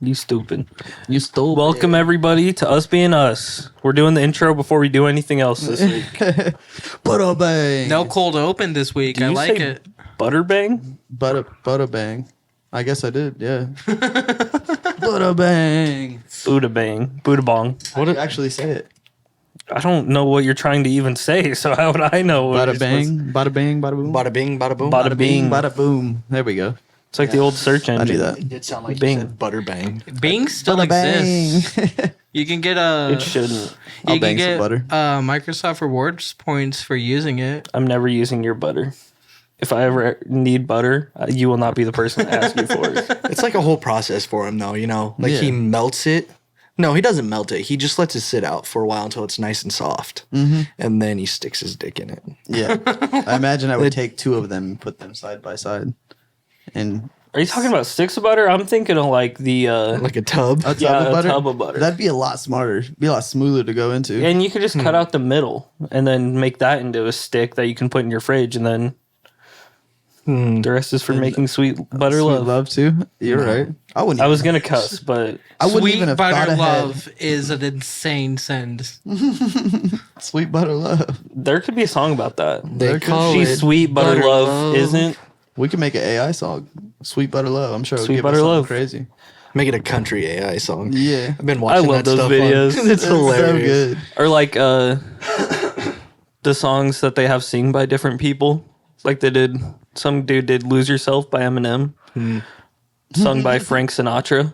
You stupid. You stole. Welcome everybody to Us Being Us. We're doing the intro before we do anything else this week. Butter bang. No cold open this week. Do I you like say it. Butter bang? Butter bang. I guess I did. Yeah. Butter bang. Buddha bang. Buddha bong. What did you actually say it? I don't know what you're trying to even say, so how would I know? What Bada you're supposed- bang. Bada bang. Bada boom. Bada bing, bada boom. Bada bing. Bada boom. There we go. It's like the old search engine. I knew that. It did sound like Bing. you said butter bang. Bing still Bada exists. bang. You can get a. It shouldn't. I'll You bang can some get butter. Microsoft Rewards points for using it. I'm never using your butter. If I ever need butter, you will not be the person to ask you for it. It's like a whole process for him, though. You know, like he Yeah. melts it. No, he doesn't melt it. He just lets it sit out for a while until it's nice and soft, and then he sticks his dick in it. Yeah. I imagine I would take two of them and put them side by side. And Are you talking about sticks of butter? I'm thinking of like the Like a tub. a tub Yeah, of a butter. tub of butter. That'd be a lot smarter. Be a lot smoother to go into. and you could just cut out the middle and then make that into a stick that you can put in your fridge, and then the rest is for making sweet butter Sweet love. love too. You're right. I wouldn't. I was gonna cuss, but I wouldn't Sweet even have butter thought ahead. love is an insane sentence. Sweet butter love. there could be a song about that. They call She's it sweet, butter, butter love, love. isn't. We can make an AI song. Sweet butter love. I'm sure. It would Sweet give butter us something love. Crazy. Make it a country AI song. Yeah. I've been watching love that those stuff videos. On, it's hilarious. So good. Or like the songs that they have sing by different people. Like they did, some dude did "Lose Yourself" by Eminem, sung by Frank Sinatra,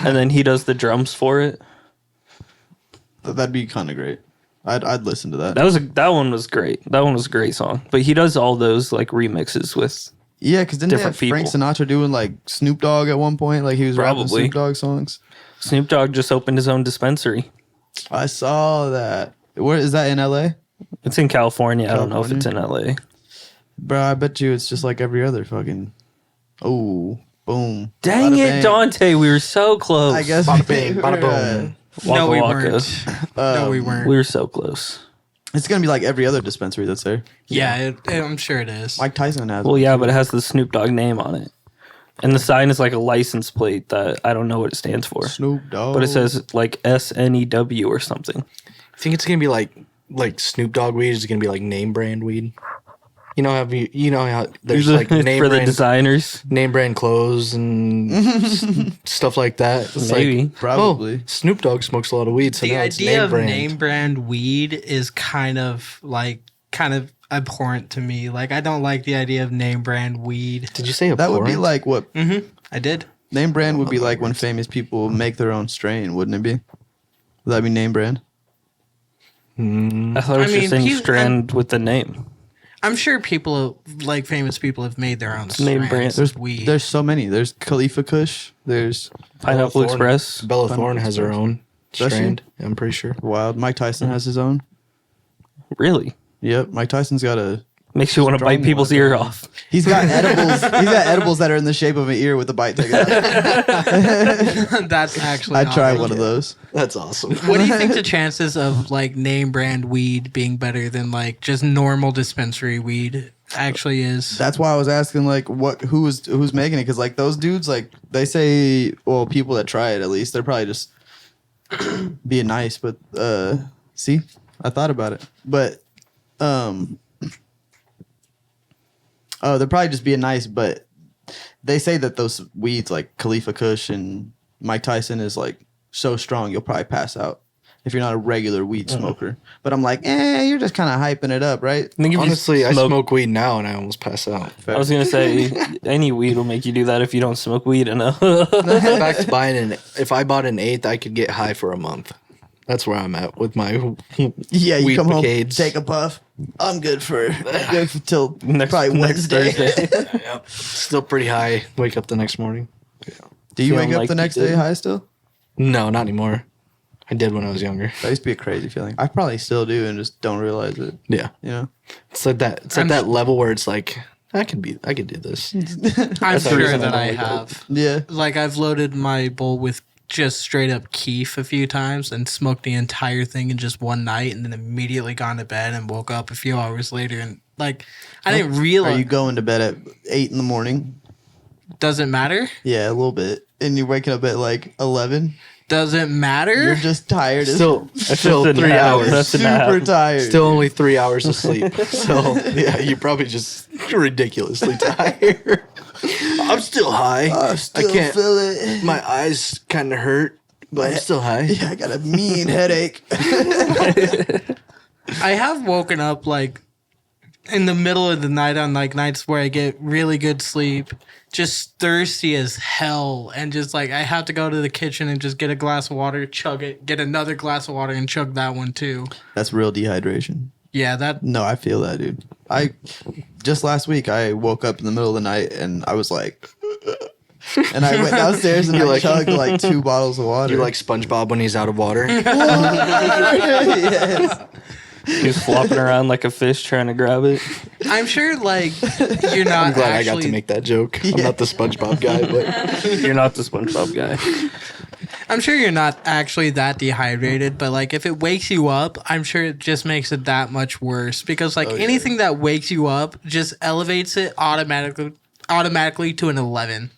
and then he does the drums for it. That'd be kind of great. I'd listen to that. That one was great. That one was a great song. But he does all those like remixes with. Yeah, because didn't different they have Frank people. Sinatra doing like Snoop Dogg at one point? Like he was rapping Probably. Snoop Dogg songs. Snoop Dogg just opened his own dispensary. I saw that. Where is that in LA? It's in California. I don't know if it's in LA. Bro, I bet you it's just like every other fucking. Oh, boom. Dang Bada it, bang. Dante. We were so close. I guess. Bada bing, bada boom. Waka no, we waka. weren't. No, we weren't. We were so close. It's gonna be like every other dispensary that's there. Yeah, I'm sure it is. Mike Tyson has. Well, yeah, but it has the Snoop Dogg name on it. And the sign is like a license plate that I don't know what it stands for. Snoop Dogg. But it says like SNEW or something. I think it's gonna be like Snoop Dogg weed is gonna be like name brand weed. You know how there's like name for the brand designers. name brand clothes and stuff like that. It's Maybe. like, Probably. oh, Snoop Dogg smokes a lot of weed, so The now it's idea name of brand. name brand weed is kind of abhorrent to me. Like, I don't like the idea of name brand weed. Did you say That would be abhorrent? like what I did. name brand would be like when famous people make their own strain, wouldn't it be? Would that be name brand? I thought it was I just mean, in strand with the name. I'm sure people, like famous people, have made their own name strands brand. of weed. There's so many. There's Khalifa Kush. There's Pineapple Thorne. Express. Bella Thorne has her own Does she? strand. I'm pretty sure. Wild. Mike Tyson has his own. Really? Yep. Mike Tyson's got a. Makes you want to Strong bite people's one. ear off. He's got edibles. He's got edibles that are in the shape of an ear with a bite taken out. That's actually. I'd try awesome. one of those. That's awesome. What do you think the chances of like name brand weed being better than like just normal dispensary weed actually is? That's why I was asking like who's making it, because like those dudes, like they say, well, people that try it at least, they're probably just being nice. But see, I thought about it, but they're probably just being nice. But they say that those weeds like Khalifa Kush and Mike Tyson is like so strong you'll probably pass out if you're not a regular weed smoker. But I'm like, you're just kind of hyping it up, right? I think if you Honestly, I smoke weed now and I almost pass out. I was gonna say any weed will make you do that if you don't smoke weed enough. Back to buying if I bought an eighth, I could get high for a month. That's where I'm at with my Yeah, you weed come home, brigades. take a puff. I'm good for till Next probably Wednesday. Thursday. Yep. Still pretty high. Wake up the next morning. Do you Feeling wake up like the you next did. day high still? No, not anymore. I did when I was younger. That used to be a crazy feeling. I probably still do and just don't realize it. Yeah. You know? It's like that. It's like that level where it's like I could do this. I'm the sure reason that I I don't wake up. have. Yeah. Like I've loaded my bowl with just straight up keef a few times and smoked the entire thing in just one night, and then immediately gone to bed and woke up a few hours later and like I didn't Are realize. you going to bed at 8 in the morning? Does it matter? Yeah, a little bit. and you're waking up at like 11. Doesn't matter. You're just tired. Still just 3 a hours. That's a nap. super tired. Still only 3 hours of sleep. So yeah, you're probably just ridiculously tired. I'm still high. I still feel it. My eyes kind of hurt, but I'm still high. Yeah, I got a mean headache. I have woken up like in the middle of the night on like nights where I get really good sleep, just thirsty as hell, and just like I have to go to the kitchen and just get a glass of water, chug it, get another glass of water, and chug that one too. That's real dehydration. Yeah, that. No, I feel that, dude. I just last week I woke up in the middle of the night and I was like, and I went downstairs and I chugged like 2 bottles of water. You're like SpongeBob when he's out of water. Yes. He's flopping around like a fish trying to grab it. I'm sure like you're not. I'm glad actually, I got to make that joke. I'm not the SpongeBob guy, but You're not the SpongeBob guy. I'm sure you're not actually that dehydrated, but like if it wakes you up, I'm sure it just makes it that much worse because like anything that wakes you up just elevates it automatically to an 11.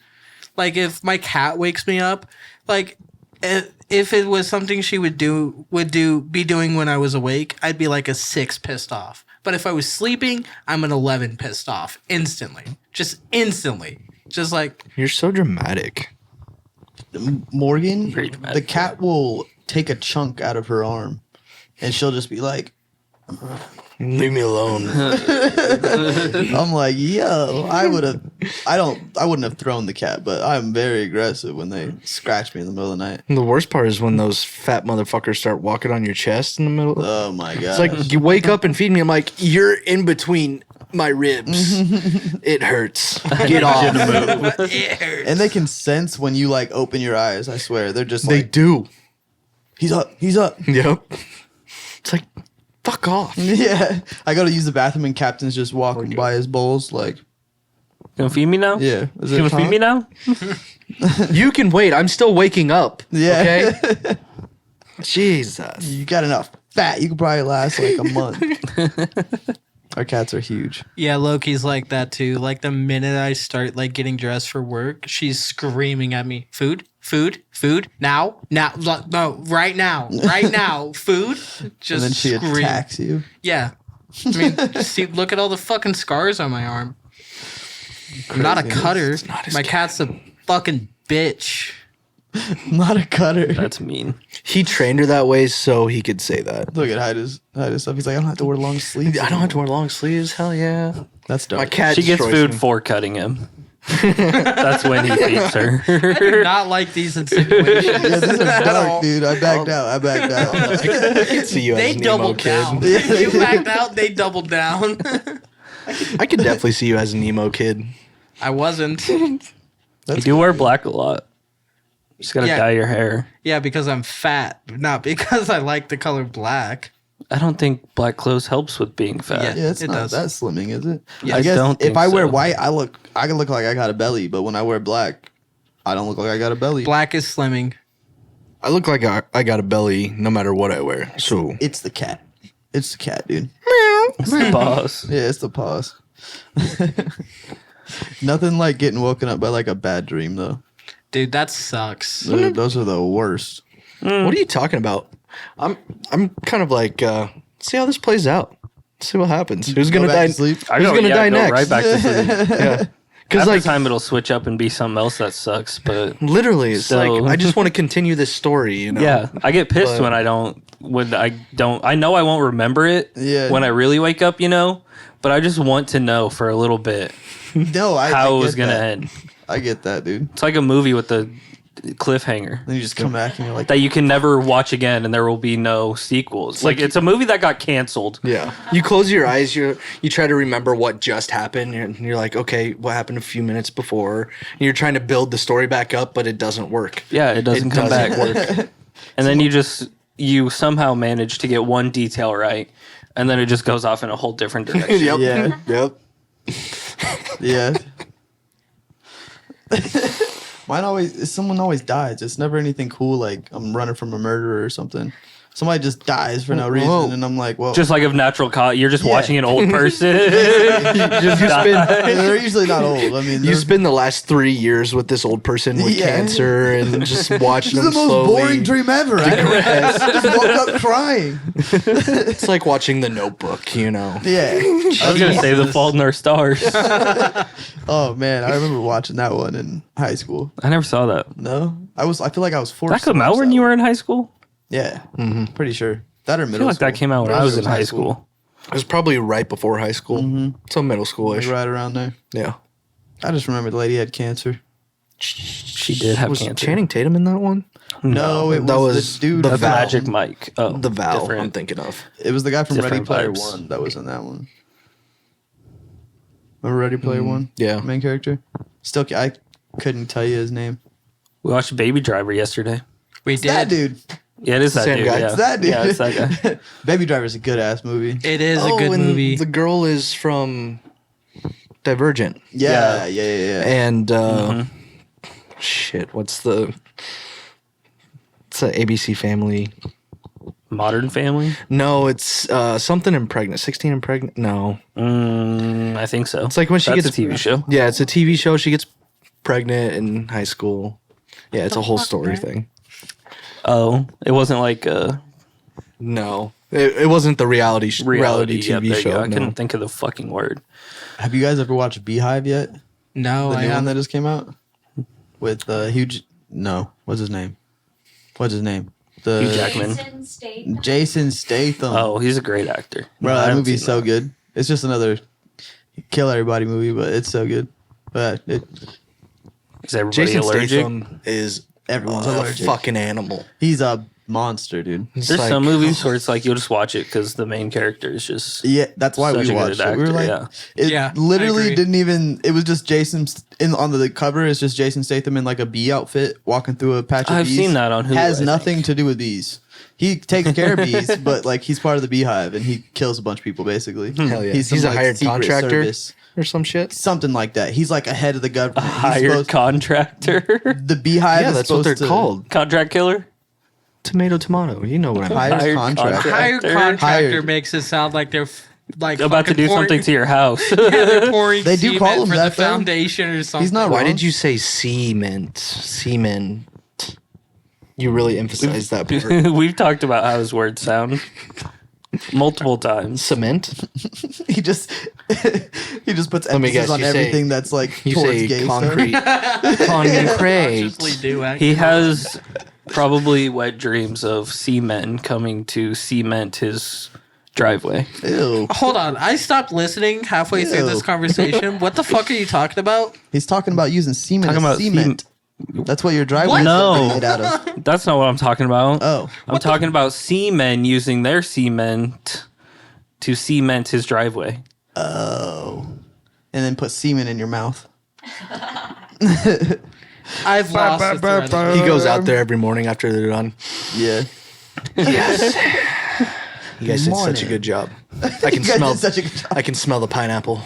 Like if my cat wakes me up, like if it was something she would be doing when I was awake, I'd be like a 6 pissed off. But if I was sleeping, I'm an 11 pissed off instantly. Just instantly. Just like you're so dramatic. Morgan, Very dramatic. the cat will take a chunk out of her arm and she'll just be like, Leave me alone. I'm like, yo, I wouldn't have thrown the cat, but I'm very aggressive when they scratch me in the middle of the night. And the worst part is when those fat motherfuckers start walking on your chest in the middle. Oh my god. It's like you wake up and feed me. I'm like, you're in between my ribs. It hurts. Get off. it hurts. And they can sense when you like open your eyes, I swear. They're just They like, do. he's up. Yep. It's like, fuck off. Yeah. I go to use the bathroom and Captain's just walking by his bowls like, Gonna feed me now? yeah. Is it Gonna feed me now? You can wait. I'm still waking up. Yeah. Okay. Jesus. You got enough fat. You could probably last like a month. Our cats are huge. Yeah, Loki's like that too. Like the minute I start like getting dressed for work, she's screaming at me, food, now, no, right now, food. Just And then she scream. attacks you. Yeah, I mean, see, look at all the fucking scars on my arm. I'm not a Craziness. cutter. It's not his My cat. cat's a fucking bitch. Not a cutter. That's mean. He trained her that way so he could say that. Look at hide his stuff. He's like, I don't have to wear long sleeves. I don't have to wear long sleeves. Hell yeah. That's dark. My cat She gets destroys food me. for cutting him. That's when he feeds her. I do not like these insinuations. Yeah, these are at all. dark, dude. I backed out. I can see you They as an emo doubled kid. down. Yeah. You backed out. They doubled down. I could definitely see you as an emo kid. I wasn't. You do wear black a lot. Just gotta Yeah. dye your hair. Yeah, because I'm fat, not because I like the color black. I don't think black clothes helps with being fat. Yeah. Yeah, it's It not does. that slimming, is it? Yeah, I I guess don't if think I wear so. white, I can look like I got a belly, but when I wear black, I don't look like I got a belly. Black is slimming. I look like I got a belly no matter what I wear. So It's the cat. It's the cat, dude. It's the boss. Yeah, it's the paws. Nothing like getting woken up by like a bad dream though. Dude, that sucks. Those are the worst. what are you talking about? I'm kind of like see how this plays out. See what happens. Who's gonna Go back die? to sleep? Who's gonna die go next? Right back to sleep. Yeah. Because Half like the time it'll switch up and be something else that sucks. But literally, it's So- like I just want to continue this story. You know? yeah, I get pissed But- when I don't. When I don't, I know I won't remember it. Yeah. When I really wake up, but I just want to know for a little bit No, I how it get was gonna that. end. I get that, dude. It's like a movie with the cliffhanger Then you just come back and you're like, that you can never watch again, and there will be no sequels. Like it's a movie that got canceled. Yeah. You close your eyes, you try to remember what just happened, and you're like, okay, what happened a few minutes before? And you're trying to build the story back up, but it doesn't work. Yeah, it doesn't come back. work. And then you somehow manage to get one detail right, and then it just goes off in a whole different direction. Yep. Yeah. Yep. yeah. Someone always dies. It's never anything cool like I'm running from a murderer or something. somebody just dies for no reason, and I'm like, well, Just like a natural cause. You're just watching an old person. they're usually not old. I mean, You spend the last 3 years with this old person with cancer and just watch it's them the most slowly. boring dream ever. I just woke up crying. It's like watching The Notebook, you know. Yeah. I was gonna say The Fault in Our Stars. Oh man, I remember watching that one in high school. I never saw that. No, I feel like I was forced. That came out when you were in high school. Yeah, pretty sure that or I middle. feel like school. that came out when I was in high school. It was probably right before high school. So middle schoolish. Like right around there. Yeah. I just remember the lady had cancer. She did have Was cancer. Channing Tatum in that one? No, it that was was the dude. The from- Magic Mike. Oh, The Val different. I'm thinking of. It was the guy from Ready Different Player vibes. One that was in that one. Remember Ready Player One? Yeah. Main character. Still, I couldn't tell you his name. We watched Baby Driver yesterday. We It's that did. dude. Yeah, it is that Same dude. guy. Yeah. It's that dude. Yeah, it's that guy. Baby Driver's a good ass movie. It is a good and movie. The girl is from Divergent. Yeah. And shit, what's the it's a ABC Family. Modern Family. No, it's something impregnant. 16 impregnant. No. I think so. It's like when she That's gets a TV show. Yeah, it's a TV show. She gets pregnant in high school. Yeah, it's a whole story thing. Oh, it wasn't like a No. It wasn't the reality reality TV there you show. go. I no. couldn't think of the fucking word. Have you guys ever watched Beehive yet? No, The I new one haven't. that just came out with huge. No, what's his name? What's his name? The Hugh Jackman. Jason Statham. Jason Statham. Oh, he's a great actor. bro, No, I that haven't movie's seen so that. good. It's just another kill everybody movie, but it's so good. But Is everybody Jason allergic? Statham is everyone's a allergic. fucking animal. He's a monster, dude. It's There's like- some movies where it's like you'll just watch it because the main character is just. Yeah, that's why Such a we good watched it. We were actor, like, yeah. it Yeah, I literally agree. didn't even. It was just Jason on the cover. It's just Jason Statham in like a bee outfit walking through a patch of I've bees. seen that on Hulu, Has I nothing think. to do with bees. He takes care of bees, but like he's part of the beehive and he kills a bunch of people basically. Hell yeah. some, He's a like, hired secret contractor service. or some shit. Something like that. He's like a head of the government. A He's hired supposed- contractor. the beehive. Yeah, is that's what they're supposed to- called. Contract killer. Tomato. You know what I mean. Hired contractor. Hired Hired. contractor Hired. makes it sound like they're like About to fucking do pouring- something to your house. Yeah, they're pouring They do cement call him for that, the though. foundation or something. He's not Why wrong. did you say cement? Cement. You really emphasized that part. We've talked about how his words sound multiple times. Cement? He just he just puts Let me emphasis guess, on you say- everything that's like You towards say gay concrete. stuff. Concrete. Consciously do actually. He has probably wet dreams of seamen coming to cement his driveway. Ew. Hold on, I stopped listening halfway through this Ew. conversation. What the fuck are you talking about? He's talking about using semen Talking as about cement. That's what your driveway No. is made out of. That's not what I'm talking about. Oh. I'm talking about seamen using their cement to cement his driveway. Oh. And then put semen in your mouth. I've lost the thread. He goes out there every morning after they're done. Yeah. Yes. You guys did such a Morning. good job. I can You guys smell. did such a good job. I can smell the pineapple.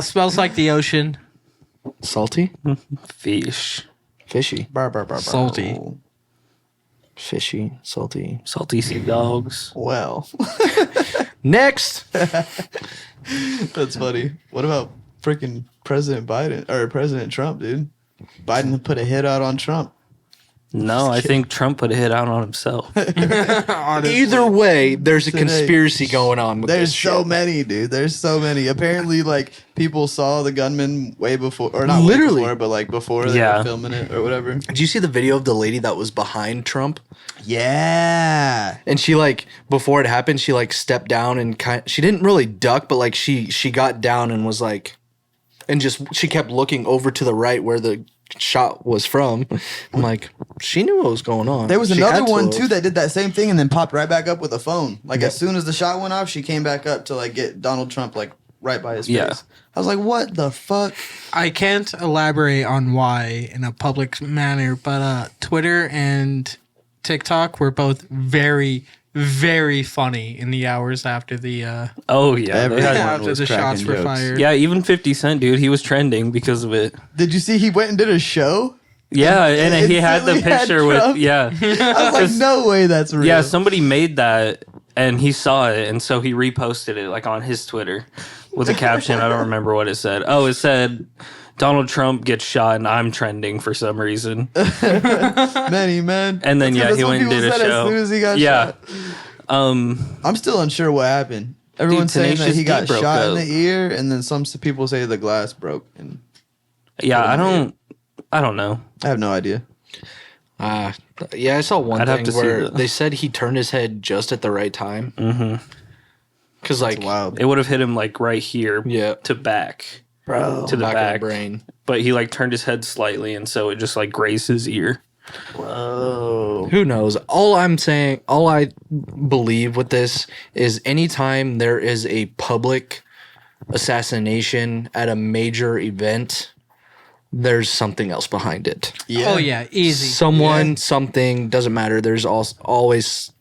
Smells like the ocean. Salty, Fish. fishy, Salty. fishy, salty. Salty sea dogs. Well, Next. that's funny. What about freaking President Biden or President Trump, dude? Biden put a hit out on Trump. No, I think Trump put a hit out on himself. Either way, there's a Today. conspiracy going on with There's this so shit. many, dude. There's so many. Apparently, like people saw the gunman way before, or not Literally. way before, but like before they Yeah. were filming it or whatever. Did you see the video of the lady that was behind Trump? Yeah. And she like before it happened, she like stepped down and she didn't really duck, but like she got down and was like, and just she kept looking over to the right where the shot was from. I'm like, she knew what was going on. There was She another had to one have. too that did that same thing and then popped right back up with a phone. Like as soon as the shot went off, she came back up to like get Donald Trump like right by his Yeah. face. I was like, what the fuck? I can't elaborate on why in a public manner, but Twitter and TikTok were both very, very funny in the hours after the Oh yeah, they Everyone had- after was the shots cracking were jokes. fired. yeah. Even 50 Cent, dude, he was trending because of it. Did you see he went and did a show? Yeah, and he had the instantly had picture with Trump. yeah. I was like, no way that's real. Yeah, somebody made that and he saw it and so he reposted it like on his Twitter with a caption. I don't remember what it said. Oh, it said Donald Trump gets shot and I'm trending for some reason. Many man. And then That's he what went and people did a said show. as soon as he got Yeah. shot. I'm still unsure what happened. Everyone's saying that Tenacious he got D broke shot in up. the ear, and then some people say the glass broke. And Yeah, I don't know. I have no idea. Yeah, I saw one I'd have thing to see where the- they said he turned his head just at the right time. Mm-hmm. Because like, Wow, It would have hit him like right here yeah, to back. bro. To the back back. of the brain. But he like turned his head slightly and so it just like grazed his ear. Whoa. Who knows? All I'm saying, all I believe with this is anytime there is a public assassination at a major event, there's something else behind it. Yeah. Oh yeah, easy. Someone, something, doesn't matter. There's always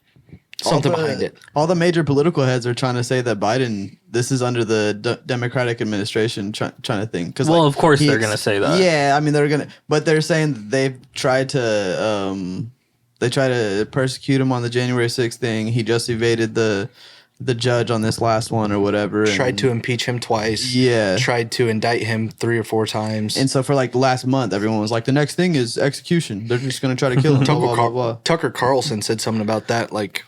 something behind it. All the major political heads are trying to say that Biden, this is under the Democratic administration trying to think. Cause Well, of course they're gonna say that. Yeah, I mean they're gonna, but they're saying that they've tried to, they try to persecute him on the January 6th thing. He just evaded the judge on this last one or whatever. Tried to impeach him twice. Yeah. Tried to indict him 3 or 4 times. And so for like the last month, everyone was like, the next thing is execution. They're just gonna try to kill him. blah, blah, blah, blah. Tucker Carlson said something about that like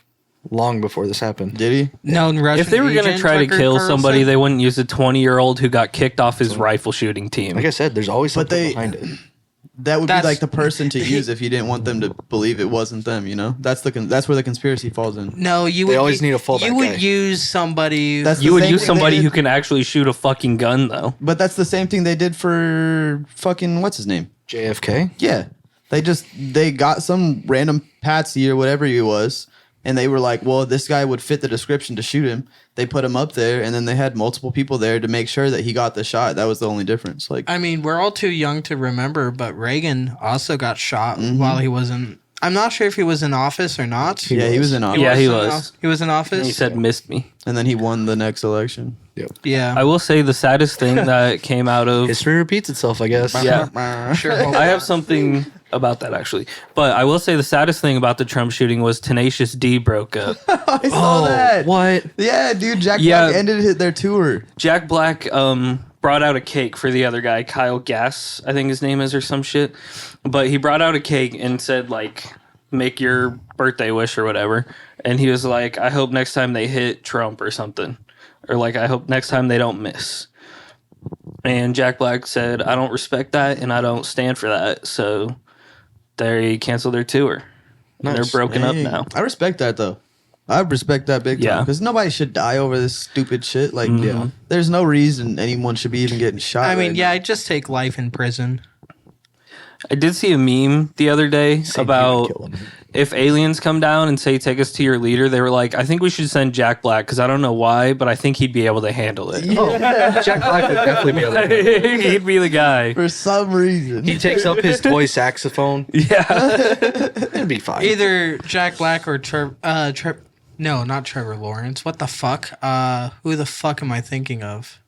long before this happened. Did he? Known Russian If they were going to agent, try to Tucker kill Carlson? somebody, they wouldn't use a 20-year-old who got kicked off his rifle shooting team. Like I said, there's always But something they- behind it. That would That's- be like the person to use if you didn't want them to believe it wasn't them. You know, that's that's where the conspiracy falls in. No, you They would. always need a fallback You would guy. use somebody. That's You the would same use thing somebody they who did- can actually shoot a fucking gun, though. But that's the same thing they did for fucking what's his name? JFK? Yeah, they got some random patsy or whatever he was, and they were like, well, this guy would fit the description to shoot him. They put him up there, and then they had multiple people there to make sure that he got the shot. That was the only difference. Like, I mean, we're all too young to remember, but Reagan also got shot Mm-hmm. while he was in. I'm not sure if he was in office or not. yeah, he was in office, Yeah, he in was. off- He was in office. And he said, missed me. and then he won the next election. "Yeah, I will say the saddest thing that came out of... History repeats itself, I guess. Yeah. sure." hope- I have something about that, actually. But I will say the saddest thing about the Trump shooting was Tenacious D broke up. I saw that. What? Yeah, dude, Jack Yeah. Black ended their tour. Jack Black brought out a cake for the other guy, Kyle Gass, I think his name is, or some shit. But he brought out a cake and said, like, make your birthday wish or whatever. And he was like, I hope next time they hit Trump or something. Or, like, I hope next time they don't miss. And Jack Black said, I don't respect that and I don't stand for that. So they canceled their tour. And they're broken up Dang. now. I respect that though. I respect that big time Yeah. because nobody should die over this stupid shit. Like, Mm-hmm. there's no reason anyone should be even getting shot. I mean, right yeah, now. I'd just take life in prison. I did see a meme the other day about kill him. if aliens come down and say, take us to your leader, they were like, I think we should send Jack Black because I don't know why, but I think he'd be able to handle it. Jack Black would definitely be able to. He'd be the guy. For some reason. He takes up his toy saxophone. Yeah. It'd be fine. Either Jack Black or no, not Trevor Lawrence. What the fuck? Who the fuck am I thinking of?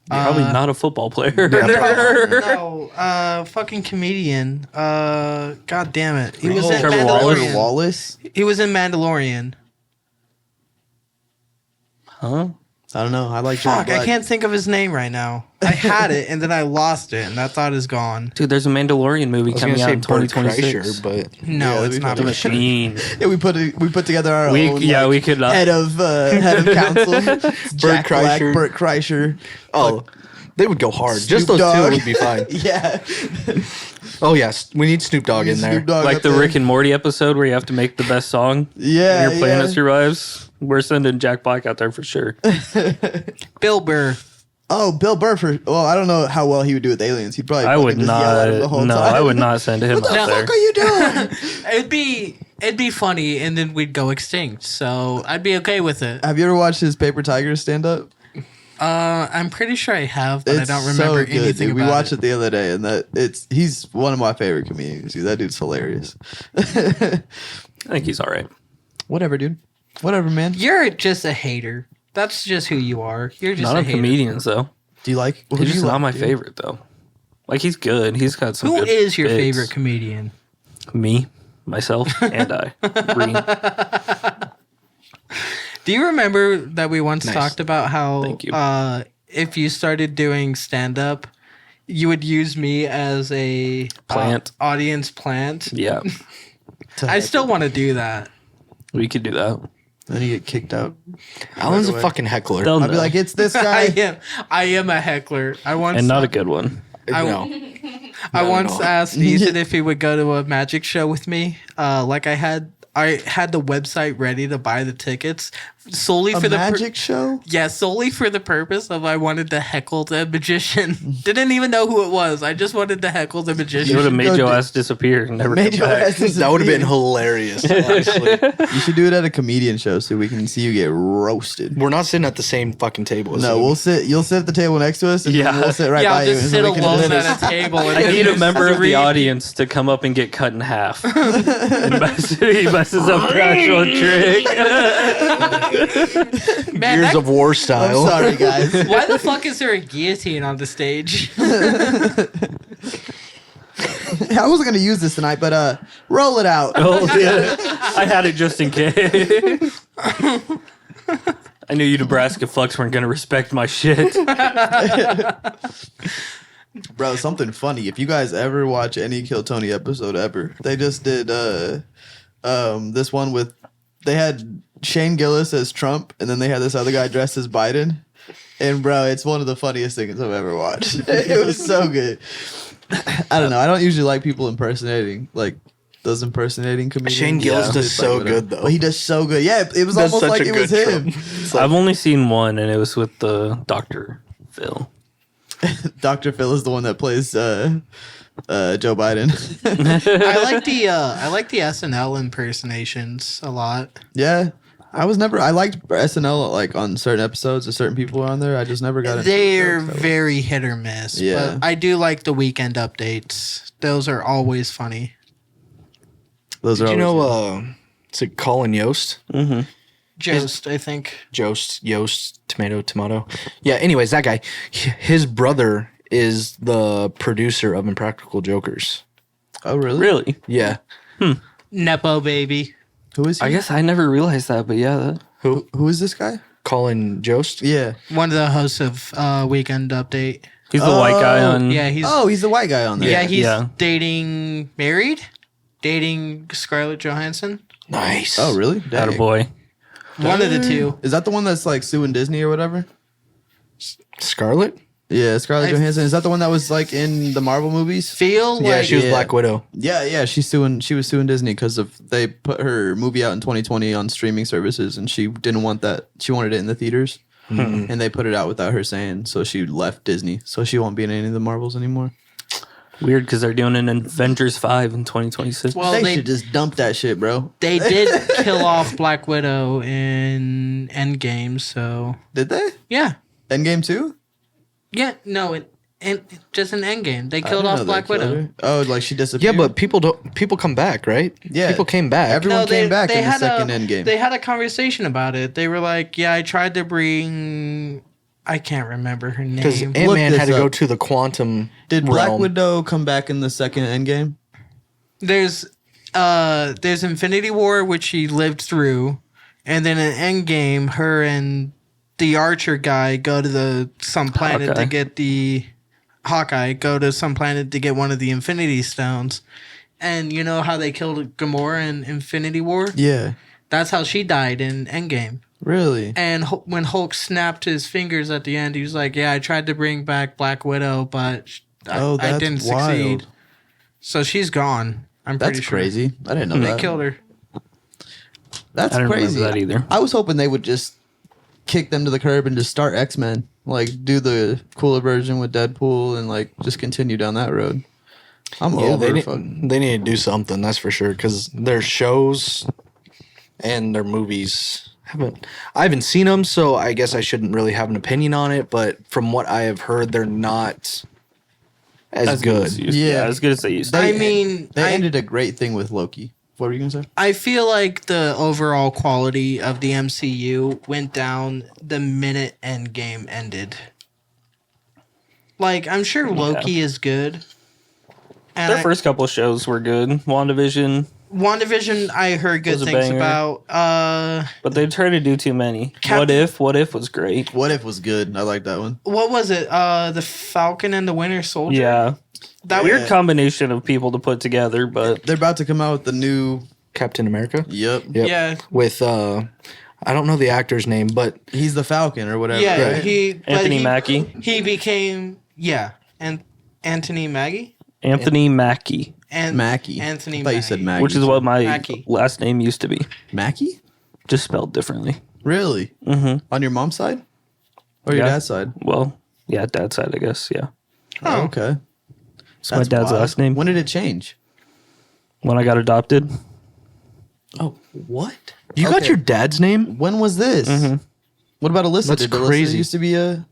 Probably not a football player. No, fucking comedian. God damn it. He was in Trevor Mandalorian. Wallace? He was in Mandalorian. Huh? I don't know. I like Jack Fuck, Black. I can't think of his name right now. I had it and then I lost it and that thought is gone. Dude, there's a Mandalorian movie I was coming gonna out say in Bert 2026. Kreischer, but No, Yeah, it's we not The a Machine. Yeah, we put together our own. Yeah, like, we could. head of council. Jack Black, Kreischer. Bert Kreischer. oh, they would go hard. Just Snoop those Dogg. two would be fine. Yeah. Oh yes, we need Snoop Dogg in there. Snoop Dogg Like up the there. Rick and Morty episode where you have to make the best song. Yeah. When your planet yeah. survives. We're sending Jack Black out there for sure. Bill Burr. Oh, Bill Burr. Well, I don't know how well he would do with aliens. He'd probably. I would fucking just yell at him the not. whole No, time. I would not send him What the out there. fuck are you doing? It'd be funny and then we'd go extinct. So I'd be okay with it. Have you ever watched his Paper Tiger stand up? I'm pretty sure I have, but I don't remember anything dude. about We watched it. it the other day, and he's one of my favorite comedians. Dude. That dude's hilarious. I think he's all right. Whatever, dude. Whatever, man. You're just a hater. That's just who you are. You're just Not a on hater. comedians though. Do you like? Who He's do just you not like, my dude? favorite though. Like, he's good. He's got some Who good is your bits. favorite comedian? Me, myself, and I. Green. Do you remember that we once Nice. talked about how Thank you. if you started doing stand-up, you would use me as a Plant. audience plant? Yeah, I still want to do that. we could do that. Then you get kicked out. Alan's a away. fucking heckler. They'll I'll be know. like, it's this I guy. am a heckler. I once And not a good one. I- no. I Not at once all. asked Ethan if he would go to a magic show with me. Like I had the website ready to buy the tickets solely A for the magic show? solely for the purpose of I wanted to heckle the magician. Didn't even know who it was. I just wanted to heckle the It would magician. have made go your do- ass disappear and never Made come your back. ass That would have been disappear. hilarious, honestly. You should do it at a comedian show so we can see you get roasted. We're not sitting at the same fucking table. as No, him. we'll sit. You'll sit at the table next to us, and then Yeah. we'll sit right Yeah, by I'll you. just and sit we can alone do this. at a table. And I need a there's member of three- the audience to come up and get cut in half. He messes up the actual trick. Man, Gears that- of War I'm style. sorry, guys. why the fuck is there a guillotine on the stage? I wasn't gonna use this tonight, but roll it out. Oh, yeah. I had it just in case. I knew you Nebraska fucks weren't going to respect my shit. Bro, something funny. If you guys ever watch any Kill Tony episode ever, they just did this one with they had Shane Gillis as Trump, and then they had this other guy dressed as Biden. And bro, it's one of the funniest things I've ever watched. It was so good. I don't know. I don't usually like people impersonating like those impersonating comedians. Shane Gillis does It's like so whatever. good, though. But he does so good. Yeah, it was That's almost such like a it was good him. Trump. It's like- I've only seen one, and it was with the Dr. Phil. Dr. Phil is the one that plays Joe Biden. I like the SNL impersonations a lot. Yeah. I liked SNL like on certain episodes if certain people were on there. I just never got into They're those. very hit or miss. Yeah. But I do like the weekend updates. Those are always funny. Those are Did you always know, is it Colin Yost? Mm-hmm. Jost, I think. Yost, tomato. Yeah, anyways, that guy, his brother is the producer of Impractical Jokers. Oh really? Really? Yeah. Nepo baby. Who is he? I guess I never realized that, but yeah. That, Who is this guy? Colin Jost? Yeah. One of the hosts of Weekend Update. he's the white guy on... Yeah, he's He's the white guy on there. yeah, he's yeah. dating Scarlett Johansson. Nice. Oh really? Dang. Attaboy. One of the two. Is that the one that's like suing Disney or whatever? Scarlett? Yeah, Scarlett I- Johansson. Is that the one that was like in the Marvel movies? Feel Yeah, like she was Yeah. Black Widow. Yeah. She was suing Disney because of they put her movie out in 2020 on streaming services, and she didn't want that. She wanted it in the theaters, and they put it out without her saying. So she left Disney. So she won't be in any of the Marvels anymore. Weird, because they're doing an Avengers 5 in 2026. well, they they should just dump that shit, bro. they did kill off Black Widow in Endgame, so Did they? yeah. Endgame 2? Yeah, no, and just an Endgame. They I killed didn't off know Black they killed Widow. her. Oh, like she Yeah, disappeared? but people come back, right? Yeah. People came back. Everyone came back in the had second a, Endgame. They had a conversation about it. They were like, "Yeah, I tried to bring, I can't remember her Because name. Ant-Man this had to go up. to the quantum Did Black realm. Widow come back in the second Endgame? There's Infinity War, which she lived through, and then in Endgame, her and the Archer guy go to some planet Hawkeye. to get the Hawkeye go to some planet to get one of the Infinity Stones. And you know how they killed Gamora in Infinity War? Yeah. That's how she died in Endgame. Really? And when Hulk snapped his fingers at the end, he was like, "Yeah, I tried to bring back Black Widow, but I That's didn't wild. succeed." So she's gone. I'm That's pretty sure. crazy. I didn't know They that. killed her. That's I didn't crazy. remember that either. I was hoping they would just kick them to the curb and just start X-Men. Like do the cooler version with Deadpool and like just continue down that road. I'm Yeah, over they fucking. need to do something, that's for sure. Because their shows and their movies I haven't seen them, so I guess I shouldn't really have an opinion on it. But from what I have heard, they're not as good. as used- Yeah. as good as they used to. I mean, They I- ended a great thing with Loki. What were you gonna say? I feel like the overall quality of the MCU went down the minute Endgame ended. Like, I'm sure Loki is good. And Their first couple shows were good. WandaVision, I heard good Was a things banger. about. but they tried to do too many. Captain- What if was great. What If was good. I like that one. What was it? The Falcon and the Winter Soldier? Yeah, That weird Yeah. combination of people to put together, but They're about to come out with the new. Captain America. Yep. Yep. Yeah. With I don't know the actor's name, but He's the Falcon or whatever. Yeah, right? Anthony Mackie. He became and Anthony Mackie Anthony Mackie, and Mackie. Anthony. I thought you said Maggie. which is what my Mackie. last name used to be, Mackie? just spelled differently. Really? Mm-hmm. On your mom's side? Or your Yeah. dad's side? Well, yeah, dad's side, I guess. Yeah, Oh, okay. it's my That's dad's wild. last name. When did it change? When I got adopted, Oh, what? you got your dad's name. When was this? Mm-hmm. What about Alyssa? That's Did Alyssa crazy. used to be a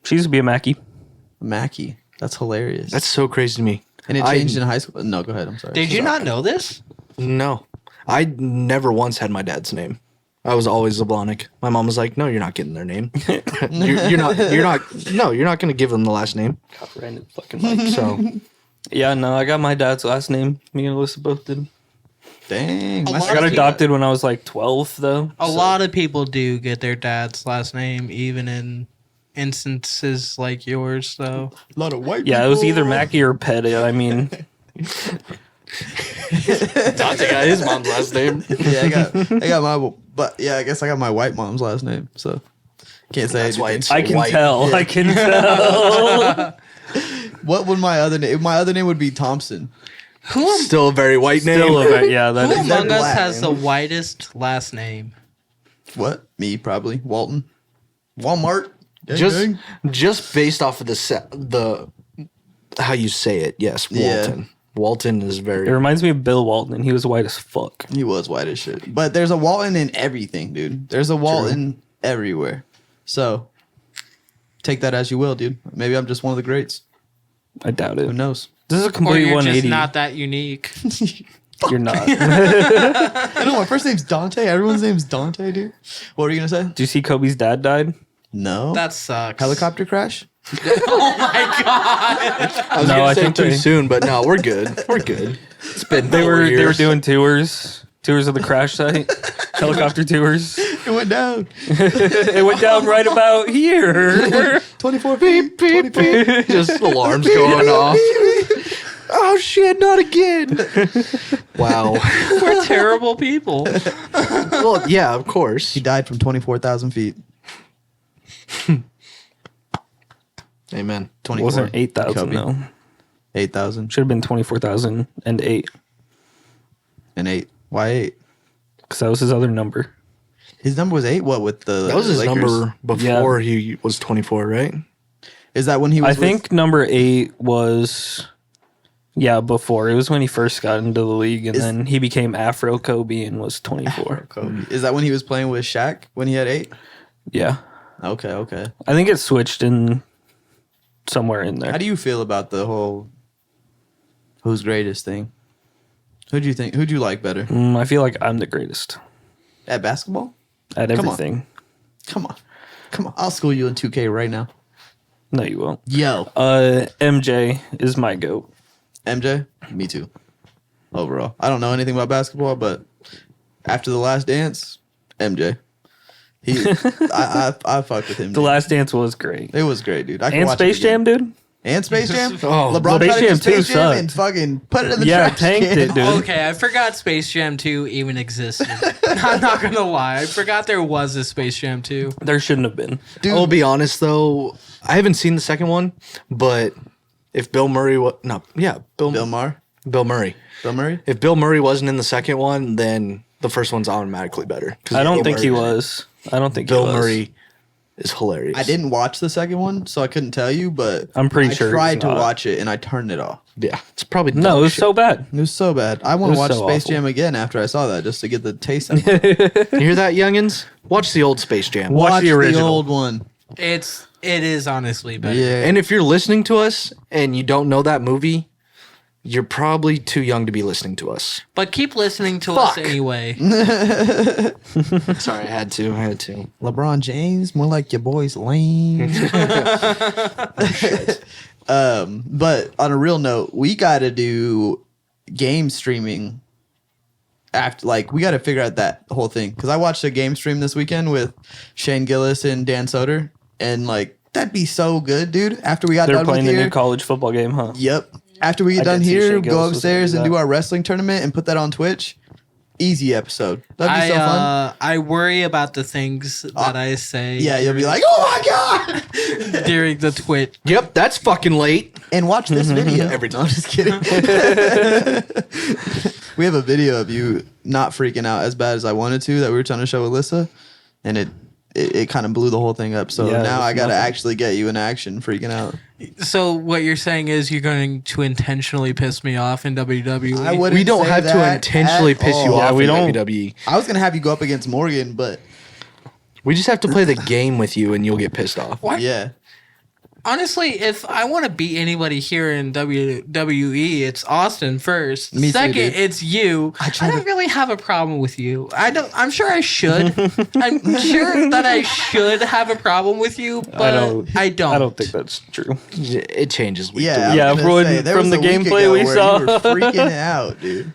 she used to be a Mackie. Mackie. That's hilarious. That's so crazy to me. and it I- changed in high school. No, go ahead. I'm sorry. Did you not know this? No, I never once had my dad's name. I was always Zablonic. My mom was like, "No, you're not getting their name. you're not. No, you're not going to give them the last name." Copyrighted fucking mic. So Yeah, no, I got my dad's last name. Me and Alyssa both did. Dang. A my lot I got of adopted when I was like 12, though. A lot of people do get their dad's last name, even in instances like yours. Though. A lot of white Yeah, it was people. either Mackie or Pettit. I mean, Dante got his mom's last name. Yeah, I got my, but yeah, I guess I got my white mom's last name, so can't say. That's why anything. it's I can white. tell. I can tell. What would my other name? My other name would be Thompson. Still a very white name. Still a bit, yeah. That Who is, They're among us black, has the man. whitest last name? What? Me probably. Walton. Walmart. Gang, just gang. just based off of the how you say it. Yes, Yeah. Walton. Walton is it very. reminds me of Bill Walton, and he was white as fuck. He was white as shit. But there's a Walton in everything, dude. There's a Walton everywhere. So take that as you will, dude. Maybe I'm just one of the greats. I doubt Who it. knows? This is a Or complete you're 180. just not that unique. You're not. I know my first name's Dante. Everyone's name's Dante, dude. What were you gonna say? Do you see Kobe's dad died? No. That sucks. Helicopter crash? Oh my god. I was No, gonna I say think too they- soon, but no, we're good. We're good. It's been They were years. doing tours of the crash site, helicopter tours. It went down. It went down right about here. 24 feet. 20 feet. just alarms going off. Oh shit! Not again. Wow. We're terrible people. Well, yeah, of course. He died from 24,000 feet. Amen. 24. It wasn't 8,000 Kobe. though. 8,000 Should have been 24,008 and 8. Why 8? because that was his other number. His number was 8. What with the That was his Lakers? number before he was 24, right? Is that when he was I think number 8 was, before. It was when he first got into the league, and Is- then he became Afro Kobe and was 24. Kobe? Is that when he was playing with Shaq when he had 8? Yeah. Okay. I think it switched in somewhere in there. How do you feel about the whole who's greatest thing? Who'd you like better? I feel like I'm the greatest At basketball? at Come on. everything. Come on. I'll school you in 2K right now. No, you won't. Yo. MJ is my GOAT. MJ? Me too. Overall. I don't know anything about basketball, but after The Last Dance, MJ. I fucked with him. The dude. Last Dance was great. It was great, dude. I can And watch it Space again. Jam, dude. And Space Jam? Oh, LeBron Space tried to do Jam 2 Space Jam and sucked. fucking put it in the Yeah, trash tanked can. it, dude. Okay, I forgot Space Jam 2 even existed. I'm not gonna lie. I forgot there was a Space Jam 2. There shouldn't have been. Dude, I'll be honest though, I haven't seen the second one, but if Bill Murray Bill Maher? Bill Murray. Bill Murray? If Bill Murray wasn't in the second one, then the first one's automatically better. 'Cause I don't Bill think he Murray- was. I don't think Bill he was. Murray is hilarious. I didn't watch the second one, so I couldn't tell you, but I'm pretty I sure tried he's to not. watch it and I turned it off. Yeah, it's probably No, dog it was shit. so bad. It was so bad. I want It to watch was so Space awful. Jam again after I saw that just to get the taste out of it. You hear that, youngins? Watch the old Space Jam. Watch the original. old one. It is honestly better. Yeah. And if you're listening to us and you don't know that movie, you're probably too young to be listening to us. But keep listening to us anyway. Sorry, I had to. LeBron James, more like your boy's lame. But on a real note, we got to do game streaming. After, like, we got to figure out that whole thing, because I watched a game stream this weekend with Shane Gillis and Dan Soder, and like that'd be so good, dude. After we got They're done playing with the here, new college football game, huh? Yep. After we get I done did see here, Shane go Gillis was upstairs gonna and do do that. our wrestling tournament and put that on Twitch. Easy episode. That'd be so fun. I worry about the things that I say. Yeah, you'll be like, oh my god, during the Twitch. Yep, that's fucking late. and watch this video Every No, I'm just kidding. We have a video of you not freaking out as bad as I wanted to that we were trying to show Alyssa, and it kind of blew the whole thing up. So Yeah, now it's I got to nothing. actually get you in action freaking out. So what you're saying is you're going to intentionally piss me off in WWE? I wouldn't We don't say have to that intentionally at piss you all. Yeah, off we in don't. WWE. I was gonna have you go up against Morgan, but We just have to play the game with you and you'll get pissed off. What? yeah. Honestly, if I want to beat anybody here in WWE, it's Austin first. Me too, Second, dude. it's you. I tried don't to- really have a problem with you. I'm sure I should. I'm sure that I should have a problem with you, but I don't. I don't think that's true. It changes week to Yeah, week. Yeah, I was gonna from there the was a week gameplay ago we where saw. you were freaking out, dude.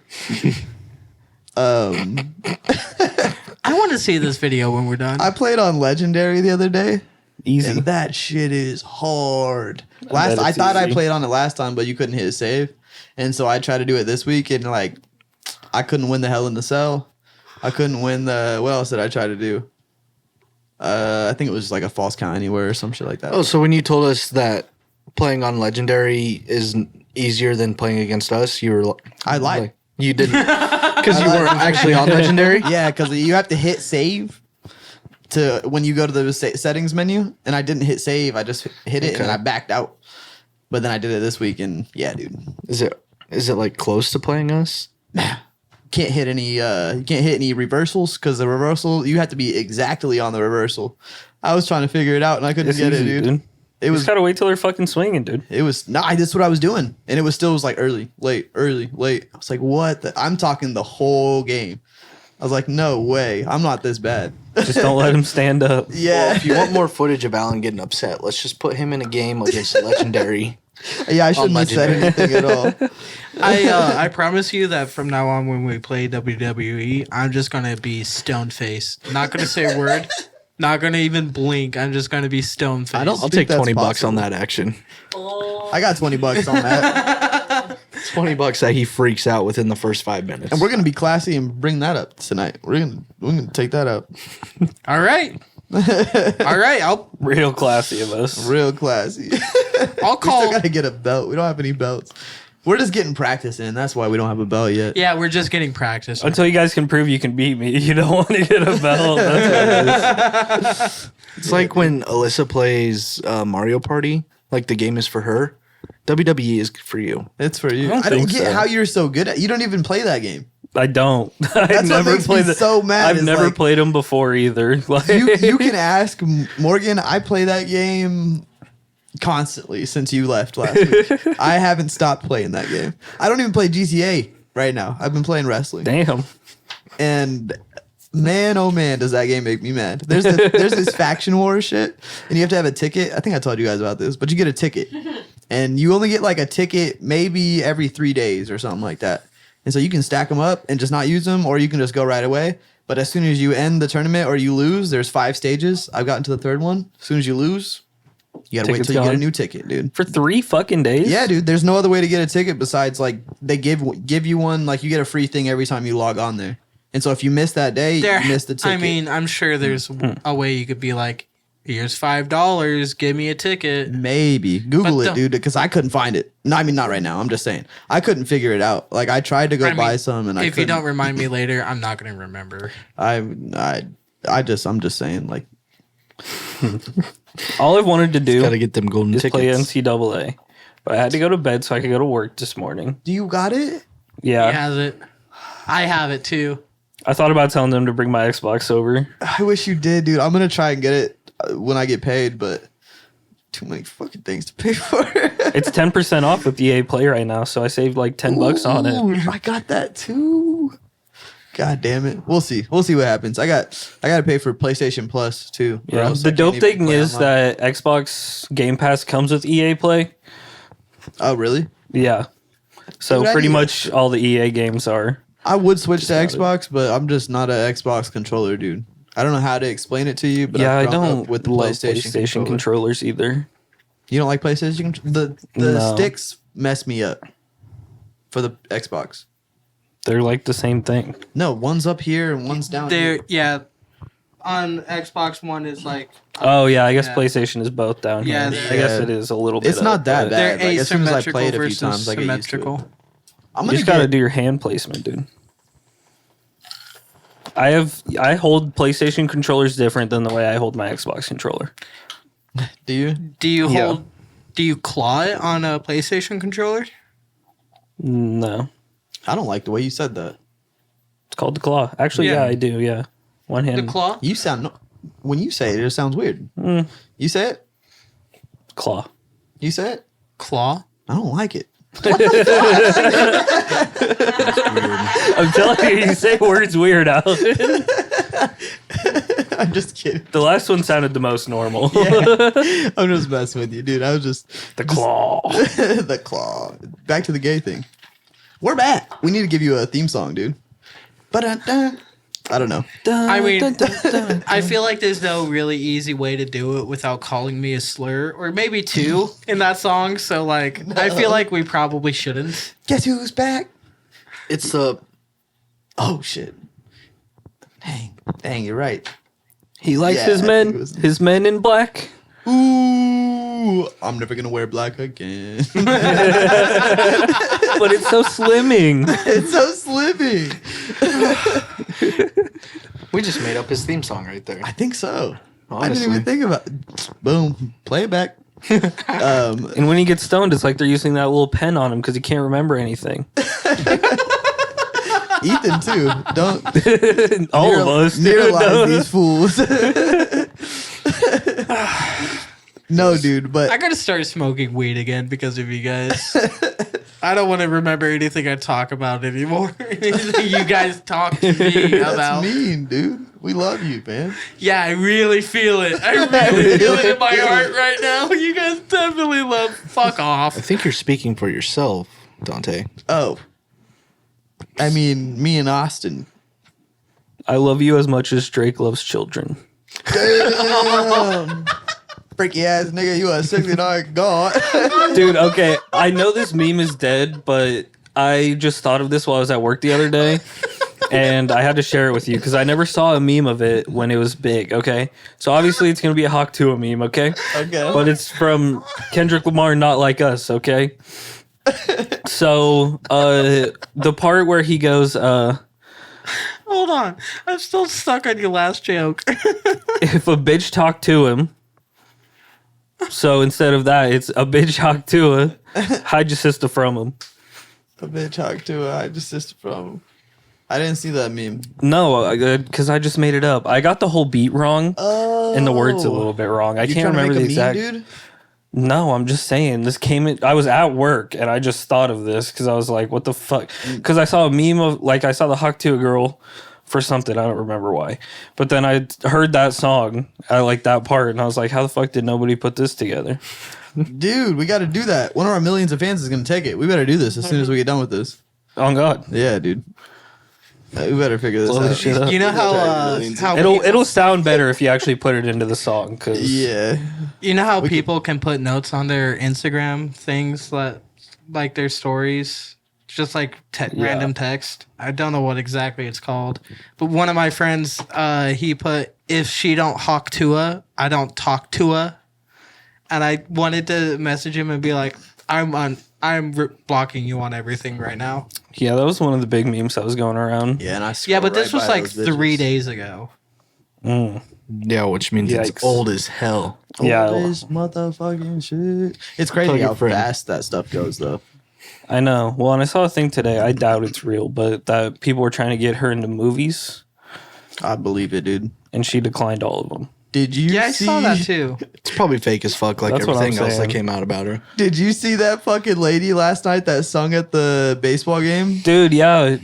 I want to see this video when we're done. I played on Legendary the other day, Easy. and that shit is hard. bet I it's thought I easy. played on it last time, but you couldn't hit a save, and so I tried to do it this week, and like I couldn't win the Hell in the Cell. I couldn't win the. What else did I try to do? I think it was like a false count anywhere or some shit like that. Oh, so when you told us that playing on Legendary is easier than playing against us, you were I lied. like, you didn't because you weren't actually on Legendary. Yeah, because you have to hit save to when you go to the settings menu, and I didn't hit save. I just hit it and Okay. I backed out. But then I did it this week, and yeah, dude, Is it like close to playing us? can't hit any. You can't hit any reversals because the reversal you have to be exactly on the reversal. I was trying to figure it out and I couldn't It's get easy, it, dude. It You was just gotta wait till they're fucking swinging, dude. it was that's what I was doing, and it was still was like early, late. I was like, what? I'm talking the whole game. I was like, no way, I'm not this bad. Just don't let him stand up. Yeah, Well, if you want more footage of Alan getting upset, let's just put him in a game against Legendary. yeah, I shouldn't have said anything at all. I promise you that from now on, when we play WWE, I'm just gonna be stone faced. Not gonna say a word. Not gonna even blink. I'm just gonna be stone faced. I'll think take that's $20 possible. on that action. I got $20 on that, $20 that he freaks out within the first 5 minutes. and we're gonna be classy and bring that up tonight. We're gonna take that up All right. All right. Real classy of us. real classy. I'll We still call. gotta get a belt. We don't have any belts. We're just getting practice in. That's why we don't have a belt yet. Yeah, we're just getting practice. Until you guys can prove you can beat me, you don't want to get a belt. That's what it is. It's like when Alyssa plays Mario Party, like the game is for her. WWE is for you. It's for you. I don't I don't think get so. how you're so good at. You don't even play that game. I don't. I've what never makes me played the, so mad I've is, never like- played them before either. Like, You can ask Morgan. I play that game constantly since you left last week. I haven't stopped playing that game. I don't even play GTA right now. I've been playing wrestling, damn. and man, oh man, does that game make me mad. There's this faction war shit, and you have to have a ticket. I think I told you guys about this, but you get a ticket, and you only get like a ticket maybe every 3 days or something like that. And so you can stack them up and just not use them, or you can just go right away. But as soon as you end the tournament or you lose, there's 5 stages. I've gotten to the 3rd one. As soon as you lose, you gotta wait Ticket's till you get a gone. new ticket, dude. For 3 fucking days? Yeah, dude. There's no other way to get a ticket besides like they give you one. Like you get a free thing every time you log on there. And so if you miss that day, you miss the ticket. I mean, I'm sure there's a way you could be like, here's $5, give me a ticket. maybe Google But it, the- dude, because I couldn't find it. No, I mean not right now. I'm just saying I couldn't figure it out. Like I tried to go I mean, buy some, and I If you couldn't. don't remind me later, I'm not gonna remember. I'm just saying like All I've wanted to do Got to get them golden is play tickets. NCAA. But I had to go to bed so I could go to work this morning. do you got it? Yeah. He has it. I have it too. I thought about telling them to bring my Xbox over. I wish you did, dude. I'm gonna try and get it when I get paid, but too many fucking things to pay for. It's 10% off with EA Play right now, so I saved like $10 on it. Ooh, I got that too. God damn it. We'll see. We'll see what happens. I got to pay for PlayStation Plus too. or Yeah. else I The can't dope even thing play is online. that Xbox Game Pass comes with EA Play. Oh, really? Yeah. So Dude, I pretty need much all the EA games are. I would switch to got it. Xbox, but I'm just not an Xbox controller dude. I don't know how to explain it to you, but Yeah, I I've grown don't up with the love PlayStation, controller. controllers either. You don't like PlayStation? The No. sticks mess me up for the Xbox. They're like the same thing. No, one's up here and one's down There, here. yeah. On Xbox One is like Oh yeah, I guess Yeah. PlayStation is both down Yeah, here. they're- I guess Yeah. it is a little bit. It's not up, that but bad. they're Like, as soon as I asymmetrical play it a few versus times, I get used to it. symmetrical. I'm You gonna just gotta get, do your hand placement, dude. I hold PlayStation controllers different than the way I hold my Xbox controller. do you? Do you Yeah. hold? Do you claw it on a PlayStation controller? No, I don't like the way you said that. it's called the claw. Actually, Yeah. yeah, I do. Yeah, one hand The claw. You sound when you say it, it sounds weird. Mm. You say it. claw. You say it. Claw. I don't like it. I'm telling you, you say words weird out. I'm just kidding. The last one sounded the most normal. Yeah. I'm just messing with you, dude. I was just The claw. the claw. Back to the gay thing. We're back. We need to give you a theme song, dude. But I don't know. I mean, I feel like there's no really easy way to do it without calling me a slur, or maybe two in that song. So like, I feel like we probably shouldn't. Guess who's back? It's the Oh shit. Dang, you're right. He likes Yeah, his I men. think it was- His men in black. Ooh, I'm never gonna wear black again. But it's so slimming. It's so slimming. we just made up his theme song right there. I think so. I Honestly. didn't even think about it. Boom. Play it back. And when he gets stoned, it's like they're using that little pen on him because he can't remember anything. Ethan too. Don't All of us. dude. neuralize these fools. No, dude, I but gotta start smoking weed again because of you guys. I don't want to remember anything I talk about anymore. Anything you guys talk to me that's about. mean, dude. We love you, man. Yeah, I really feel it. I really feel it in my heart right now. You guys definitely love. Fuck off. I think you're speaking for yourself, Dante. Oh. I mean, me and Austin. I love you as much as Drake loves children. Damn. Freaky ass nigga, you a $69 god. Dude, okay, I know this meme is dead, but I just thought of this while I was at work the other day. And I had to share it with you because I never saw a meme of it when it was big, okay? So obviously it's going to be a Hawk Tuah meme, okay? Okay. But it's from Kendrick Lamar, Not Like Us, okay? So the part where he goes, Hold on. I'm still stuck on your last joke. if a bitch talked to him, so instead of that, it's a bitch Hawk Tuah, hide your sister from him. A bitch talk to I just sister from. I didn't see that meme. No, because I just made it up. I got the whole beat wrong Oh. and the words a little bit wrong. I You can't trying to remember the make a exact. meme, dude? No, I'm just saying. This came in. I was at work and I just thought of this because I was like, "What the fuck?" Because I saw a meme of like I saw the Hawk Tuah girl for something. I don't remember why, but then I heard that song. I like that part, and I was like, "How the fuck did nobody put this together?" Dude, we got to do that. One of our millions of fans is going to take it. We better do this as soon as we get done with this. Oh God, Yeah, dude. We better figure this blow out. this shit up. You know how It'll sound better if you actually put it into the song. Cause Yeah. you know how people can put notes on their Instagram things that like their stories, just like random text. I don't know what exactly it's called, but one of my friends, he put, "If she don't hawk to her, I don't talk to her," and I wanted to message him and be like, I'm blocking you on everything right now. yeah, that was one of the big memes that was going around. Yeah, and I Yeah, but this was like three 3 days ago. Yeah, which means Yikes. it's old as hell. Yeah. This motherfucking shit. It's crazy Tell your how friend. fast that stuff goes, though. I know. Well, and I saw a thing today. I doubt it's real, but that people were trying to get her into movies, I believe it, dude. and she declined all of them. Did you Yeah, I see? saw that too. It's probably fake as fuck, like That's what I'm everything else that saying. came out about her. Did you see that fucking lady last night that sung at the baseball game? Dude, yeah.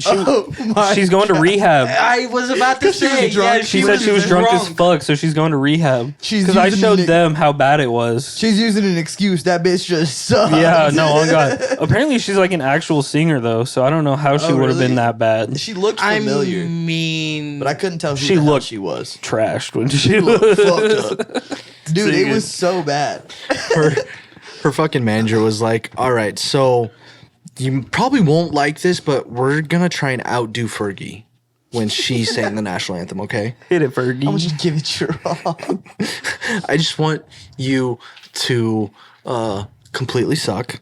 She's going to rehab. I was about to She was say, drunk. yeah, She said she was drunk as fuck, so she's going to rehab. She's Because I using showed it- them how bad it was. She's using an excuse. That bitch just sucks. Yeah, no, oh god. Apparently she's like an actual singer though, so I don't know how she Oh, would have really? been that bad. She looked I familiar, mean, but I couldn't tell who She the hell looked- she was. Trashed when she She looked was. fucked up. Dude, it was so bad. Her fucking manager was like, "All right, so you probably won't like this, but we're gonna try and outdo Fergie when she sang the national anthem. Okay? Hit it, Fergie. I want you to give it your all. I just want you to completely suck."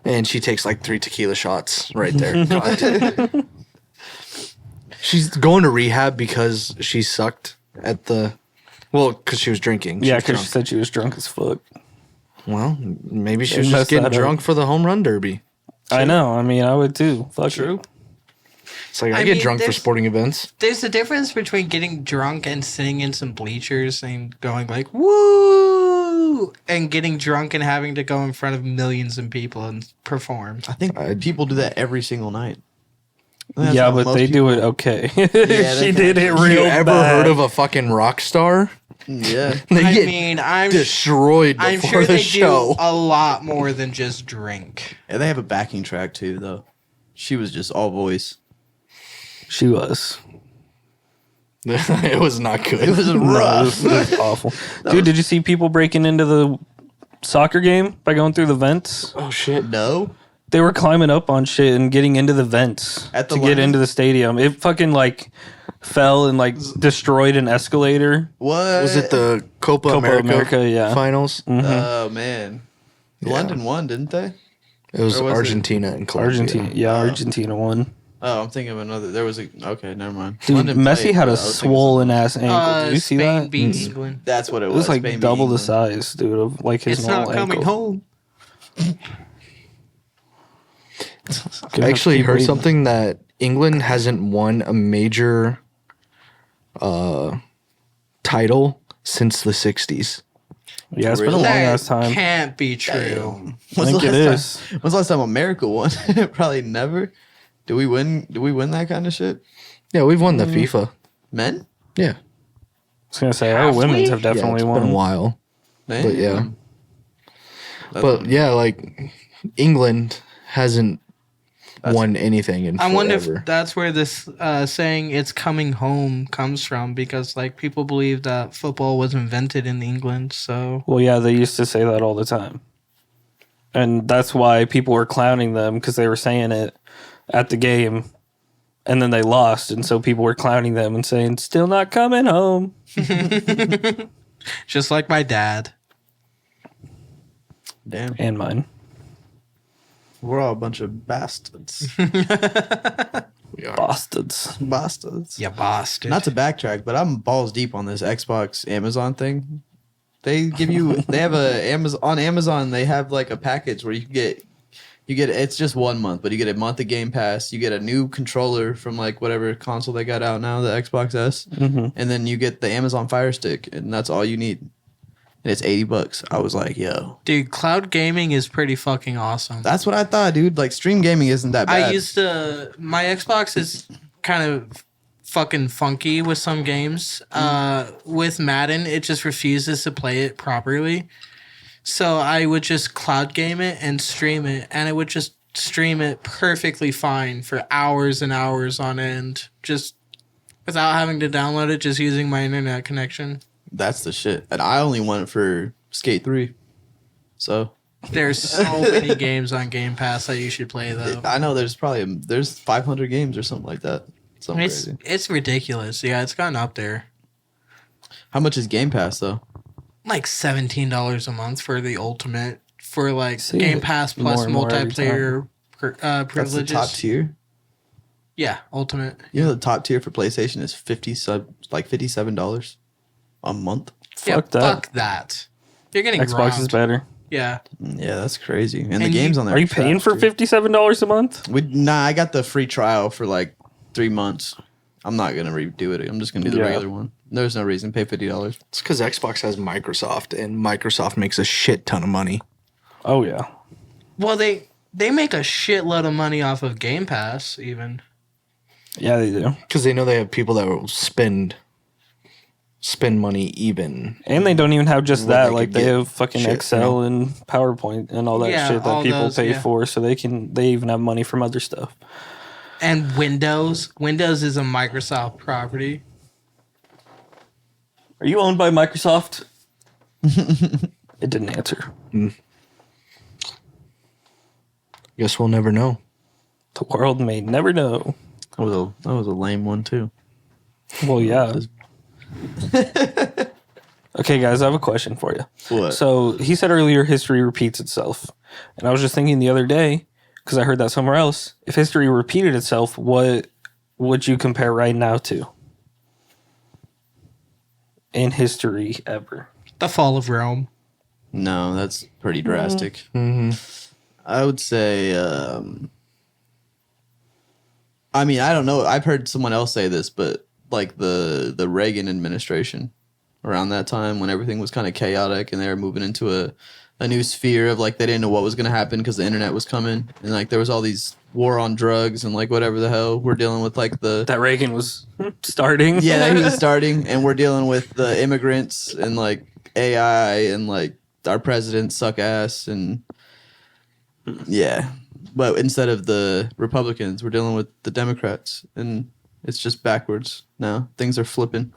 And she takes like 3 tequila shots right there. God. She's going to rehab because she sucked at the. Well, because she was drinking. Yeah, was because she drunk. said she was drunk as fuck. Well, maybe she They was just messed getting that up. drunk for the home run derby. I know. I mean, I would too. Fuck True. It's like I I get mean, drunk for there's- sporting events. there's a difference between getting drunk and sitting in some bleachers and going like woo, and getting drunk and having to go in front of millions of people and perform. I think I- people do that every single night. it. Yeah, but they do it okay. they She did it kinda- real You ever bad. heard of a fucking rock star? Yeah. They I get mean, destroyed before I'm sure the they show. do a lot more than just drink. Yeah, they have a backing track too, though. She was just all voice. She was. It was not good. It was No, it rough. was awful. Dude, did you see people breaking into the soccer game by going through the vents? Oh shit! No. They were climbing up on shit and getting into the vents At the to get line? into the stadium. It fucking like fell and like destroyed an escalator. What? Was it the Copa, Copa America, yeah. finals? Oh, man. London won, didn't they? It was Or was it- Argentina and Colombia. Argentina, yeah, Argentina won. Oh, I'm thinking of another. There was a. Okay, never mind. Dude, London Messi played, had but a I was thinking swollen ass ankle. Did you see Spain that? beat England. That's what it It was. was like Spain beat double the England. size, dude, of like his It's normal not coming ankle. home. Gonna I have actually to keep heard waiting. something that England hasn't won a major title since the 60s. Yeah, it's been a long That ass time. can't be true. I think it is. When's the last time America won? Probably never. Do we win? Do we win that kind of shit? Yeah, we've won the FIFA. Men? Yeah. I was gonna say our women's have definitely yeah, it's won. been a while. But yeah. That's- But yeah, like England hasn't won anything in I forever. wonder if that's where this saying "it's coming home" comes from, because like people believe that football was invented in England. So Well, yeah, they used to say that all the time, and that's why people were clowning them because they were saying it at the game, and then they lost, and so people were clowning them and saying, "Still not coming home." just like my dad. Damn. And mine. We're all a bunch of bastards. We are. Bastards. Bastards. You bastard. Not to backtrack, but I'm balls deep on this Xbox Amazon thing. They give you they have a Amazon on Amazon they have like a package where you get it's just 1 month, but you get a month of Game Pass, you get a new controller from like whatever console they got out now, the Xbox S, and then you get the Amazon Fire Stick, and that's all you need. And it's $80. I was like, yo. Dude, cloud gaming is pretty fucking awesome. That's what I thought, dude. Like stream gaming isn't that bad. I used to. My Xbox is kind of fucking funky with some games. With Madden, it just refuses to play it properly. So I would just cloud game it and stream it, and it would just stream it perfectly fine for hours and hours on end, just without having to download it, just using my internet connection. That's the shit. And I only want it for Skate 3. So There's so many games on Game Pass that you should play, though. I know there's probably there's 500 games or something like that. Something It's crazy. it's ridiculous. Yeah, it's gotten up there. How much is Game Pass though? Like $17 a month for the ultimate, for like See, Game Pass more plus and more every multiplayer That's privileges. the top tier. Yeah, ultimate. You know the top tier for PlayStation is $57 a month. Fuck that. Fuck that. You're getting Xbox is robbed. better. Yeah. Yeah, that's crazy. And the And games you- on there. Are you paying trash, for dude. $57 a month? Nah, I got the free trial for like 3 months. I'm not gonna redo it. I'm just gonna do the regular one. There's no reason to pay $50. It's because Xbox has Microsoft, and Microsoft makes a shit ton of money. Oh yeah. Well, they make a shitload of money off of Game Pass, even. Yeah, they do. Because they know they have people that will spend money even. And they don't even have just What that. they Like could they get have fucking shit, Excel and PowerPoint and all that Yeah, shit that all people those, pay yeah. for, so they even have money from other stuff. And Windows. Windows is a Microsoft property. Are you owned by Microsoft? It didn't answer. Guess we'll never know. The world may never know. That was a lame one too. Well, yeah. Okay, guys, I have a question for you. What? So he said earlier history repeats itself. And I was just thinking the other day, because I heard that somewhere else, if history repeated itself, what would you compare right now to? In history ever. The fall of Rome. No, that's pretty drastic. Mm-hmm. I would say. I mean, I don't know. I've heard someone else say this, but like the Reagan administration around that time when everything was kind of chaotic and they were moving into a new sphere of like they didn't know what was going to happen because the internet was coming and like there was all these war on drugs and like whatever the hell we're dealing with like the That Reagan was starting. yeah he was starting and we're dealing with the immigrants and like AI and like our presidents suck ass and yeah. But instead of the Republicans, we're dealing with the Democrats, and it's just backwards now. Things are flipping.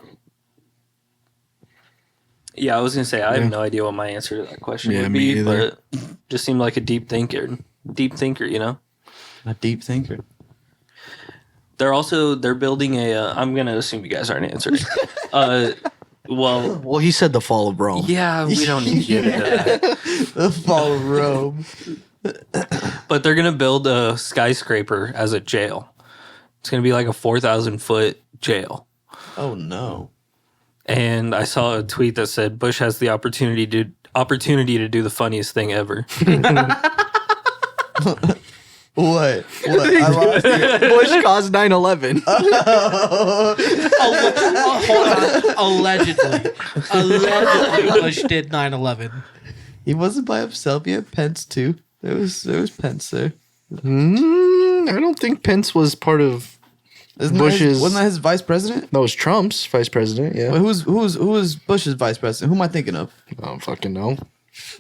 Yeah, I was going to say, I have no idea what my answer to that question Yeah, would me be, either. but just seemed like a deep thinker, you know? A deep thinker. They're building I'm going to assume you guys aren't answering. Well, he said the fall of Rome. Yeah, we don't need to get into that. The fall of Rome. But they're going to build a skyscraper as a jail. It's going to be like a 4,000-foot jail. Oh no. And I saw a tweet that said Bush has the opportunity to do the funniest thing ever. What? I lost it. Bush caused 9/11. Hold on. Allegedly, Bush did 9/11. He wasn't by himself. He had Pence too. There was Pence there. I don't think Pence was part of Bush's. Wasn't that his vice president? That was Trump's vice president. Yeah. Wait, who was Bush's vice president? Who am I thinking of? I don't fucking know.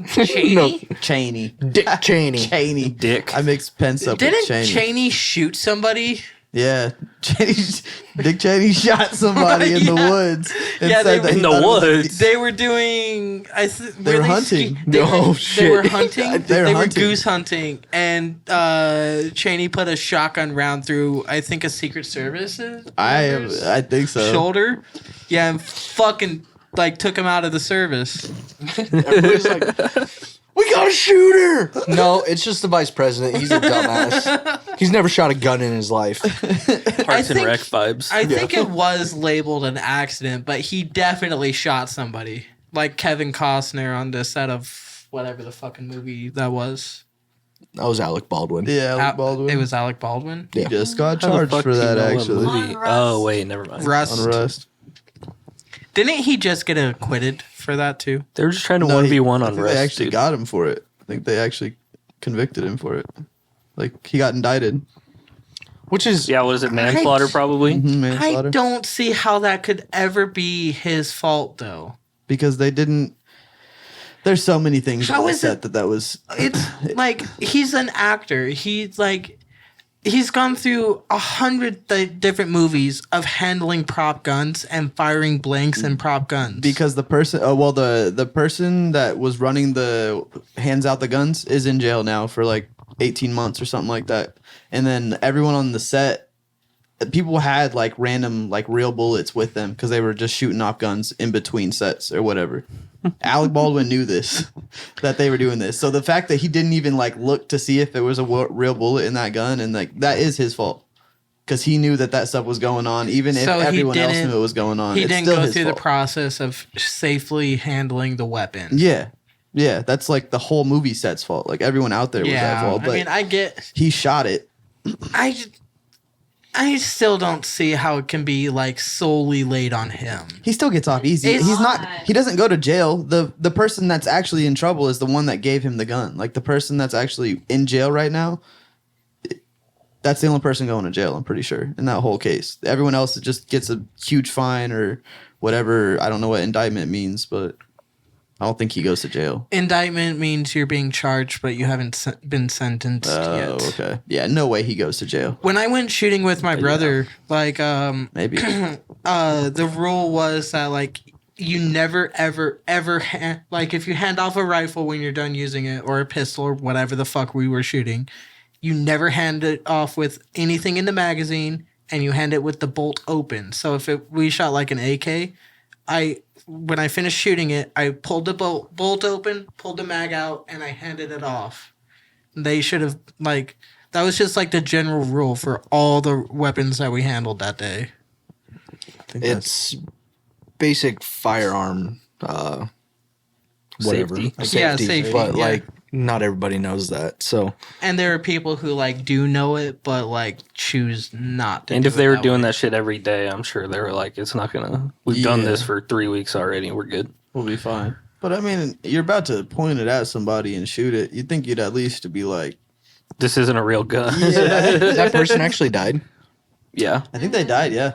Cheney? No. Cheney. Dick Cheney. Cheney. Dick. I mixed Pence up Didn't with Cheney. Cheney shoot somebody? Yeah, Dick Cheney shot somebody in the Yeah. woods. And Yeah, said they- that he In the thought it was- woods? They were doing. They were hunting. They Oh, were shit. hunting. They were hunting. goose hunting, and Cheney put a shotgun round through, I think, a Secret Service I think so. shoulder. Yeah, and fucking like took him out of the service. Everybody's like, we got a shooter. No, it's just the vice president. He's a dumbass. He's never shot a gun in his life. Parks and think- Rec vibes. I think it was labeled an accident, but he definitely shot somebody, like Kevin Costner on the set of whatever the fucking movie that was. That was Alec Baldwin. Yeah, Alec Al- Baldwin. It was Alec Baldwin. He just got How the charged fuck for do you that know a actually. movie? Oh, wait, never mind. Rust. On Rust. Didn't he just get acquitted for that too? They were just trying to No, 1v1 I on think Rust, they actually dude. got him for it. I think they actually convicted him for it. Like he got indicted. Which is Yeah, what is it? Manslaughter, probably? I Manslaughter. don't see how that could ever be his fault, though. Because they didn't. There's so many things How on the is set that was. It's like he's an actor. He's gone through 100 different movies of handling prop guns and firing blanks and prop guns. Because the person, the person that was running the hands out the guns is in jail now for like 18 months or something like that. And then everyone on the set, people had like random like real bullets with them because they were just shooting off guns in between sets or whatever. Alec Baldwin knew this, that they were doing this. So the fact that he didn't even like look to see if there was a real bullet in that gun, and like that is his fault. Because he knew that stuff was going on, even if So he everyone else didn't- knew it was going on. he it's didn't still go his through the fault. process of safely handling the weapon. Yeah. Yeah, that's like the whole movie set's fault. Like everyone out there was at fault. But I mean, I get. he shot it. I just, I still don't see how it can be like solely laid on him. He still gets off easy. It's He's not. not. He doesn't go to jail. The person that's actually in trouble is the one that gave him the gun. Like the person that's actually in jail right now. That's the only person going to jail. I'm pretty sure in that whole case. Everyone else just gets a huge fine or whatever. I don't know what indictment means, but I don't think he goes to jail. Indictment means you're being charged, but you haven't been sentenced yet. Oh, okay. Yeah, no way he goes to jail. When I went shooting with my brother, like Maybe. the rule was that like you never ever like if you hand off a rifle when you're done using it or a pistol or whatever the fuck we were shooting, you never hand it off with anything in the magazine and you hand it with the bolt open. So if we shot like an AK, when I finished shooting it, I pulled the bolt open, pulled the mag out, and I handed it off. They should have like that was just like the general rule for all the weapons that we handled that day. It's basic firearm, whatever. Safety. Yeah, safety, But yeah. like, not everybody knows that. So And there are people who like do know it, but like choose not to. And do if they were it doing way. that shit every day, I'm sure they were like, it's not gonna. We've done Yeah. this for 3 weeks already. We're good. We'll be fine. But I mean, you're about to point it at somebody and shoot it. You'd think you'd at least be like, This isn't a real gun. yeah. that person actually died. Yeah. I think they died. Yeah.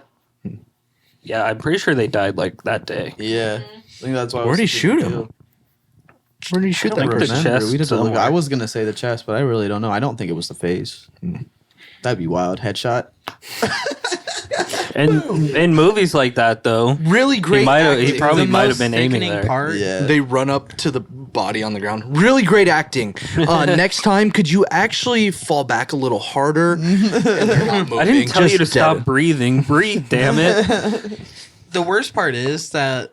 Yeah, I'm pretty sure they died like that day. Yeah. I think that's why. Where'd he shoot him? Where did you shoot I don't that think the person? chest We'd have to look. somewhere. I was gonna say the chest, but I really don't know. I don't think it was the face. That'd be wild. Headshot. And in movies like that, though, Really great. he acting. probably The might have most been aiming sickening there. part. Yeah. They run up to the body on the ground. Really great acting. Next time, could you actually fall back a little harder? And they're not moving, I didn't tell you to just dead. stop breathing. Breathe, damn it. The worst part is that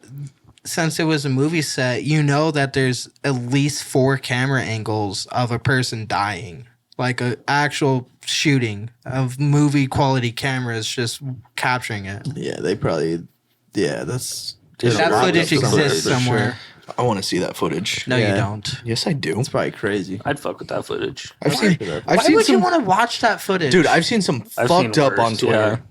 since it was a movie set, you know that there's at least 4 camera angles of a person dying. Like an actual shooting of movie quality cameras just capturing it. Yeah. They probably. Yeah. That's. There's That a lot footage of stuff exists for sure. somewhere. I want to see that footage. No, Yeah. you don't. Yes, I do. It's probably crazy. I'd fuck with that footage. I've seen. Why I've Why seen would you some. want to watch that footage? Dude, I've seen some I've fucked seen up on worse, Twitter.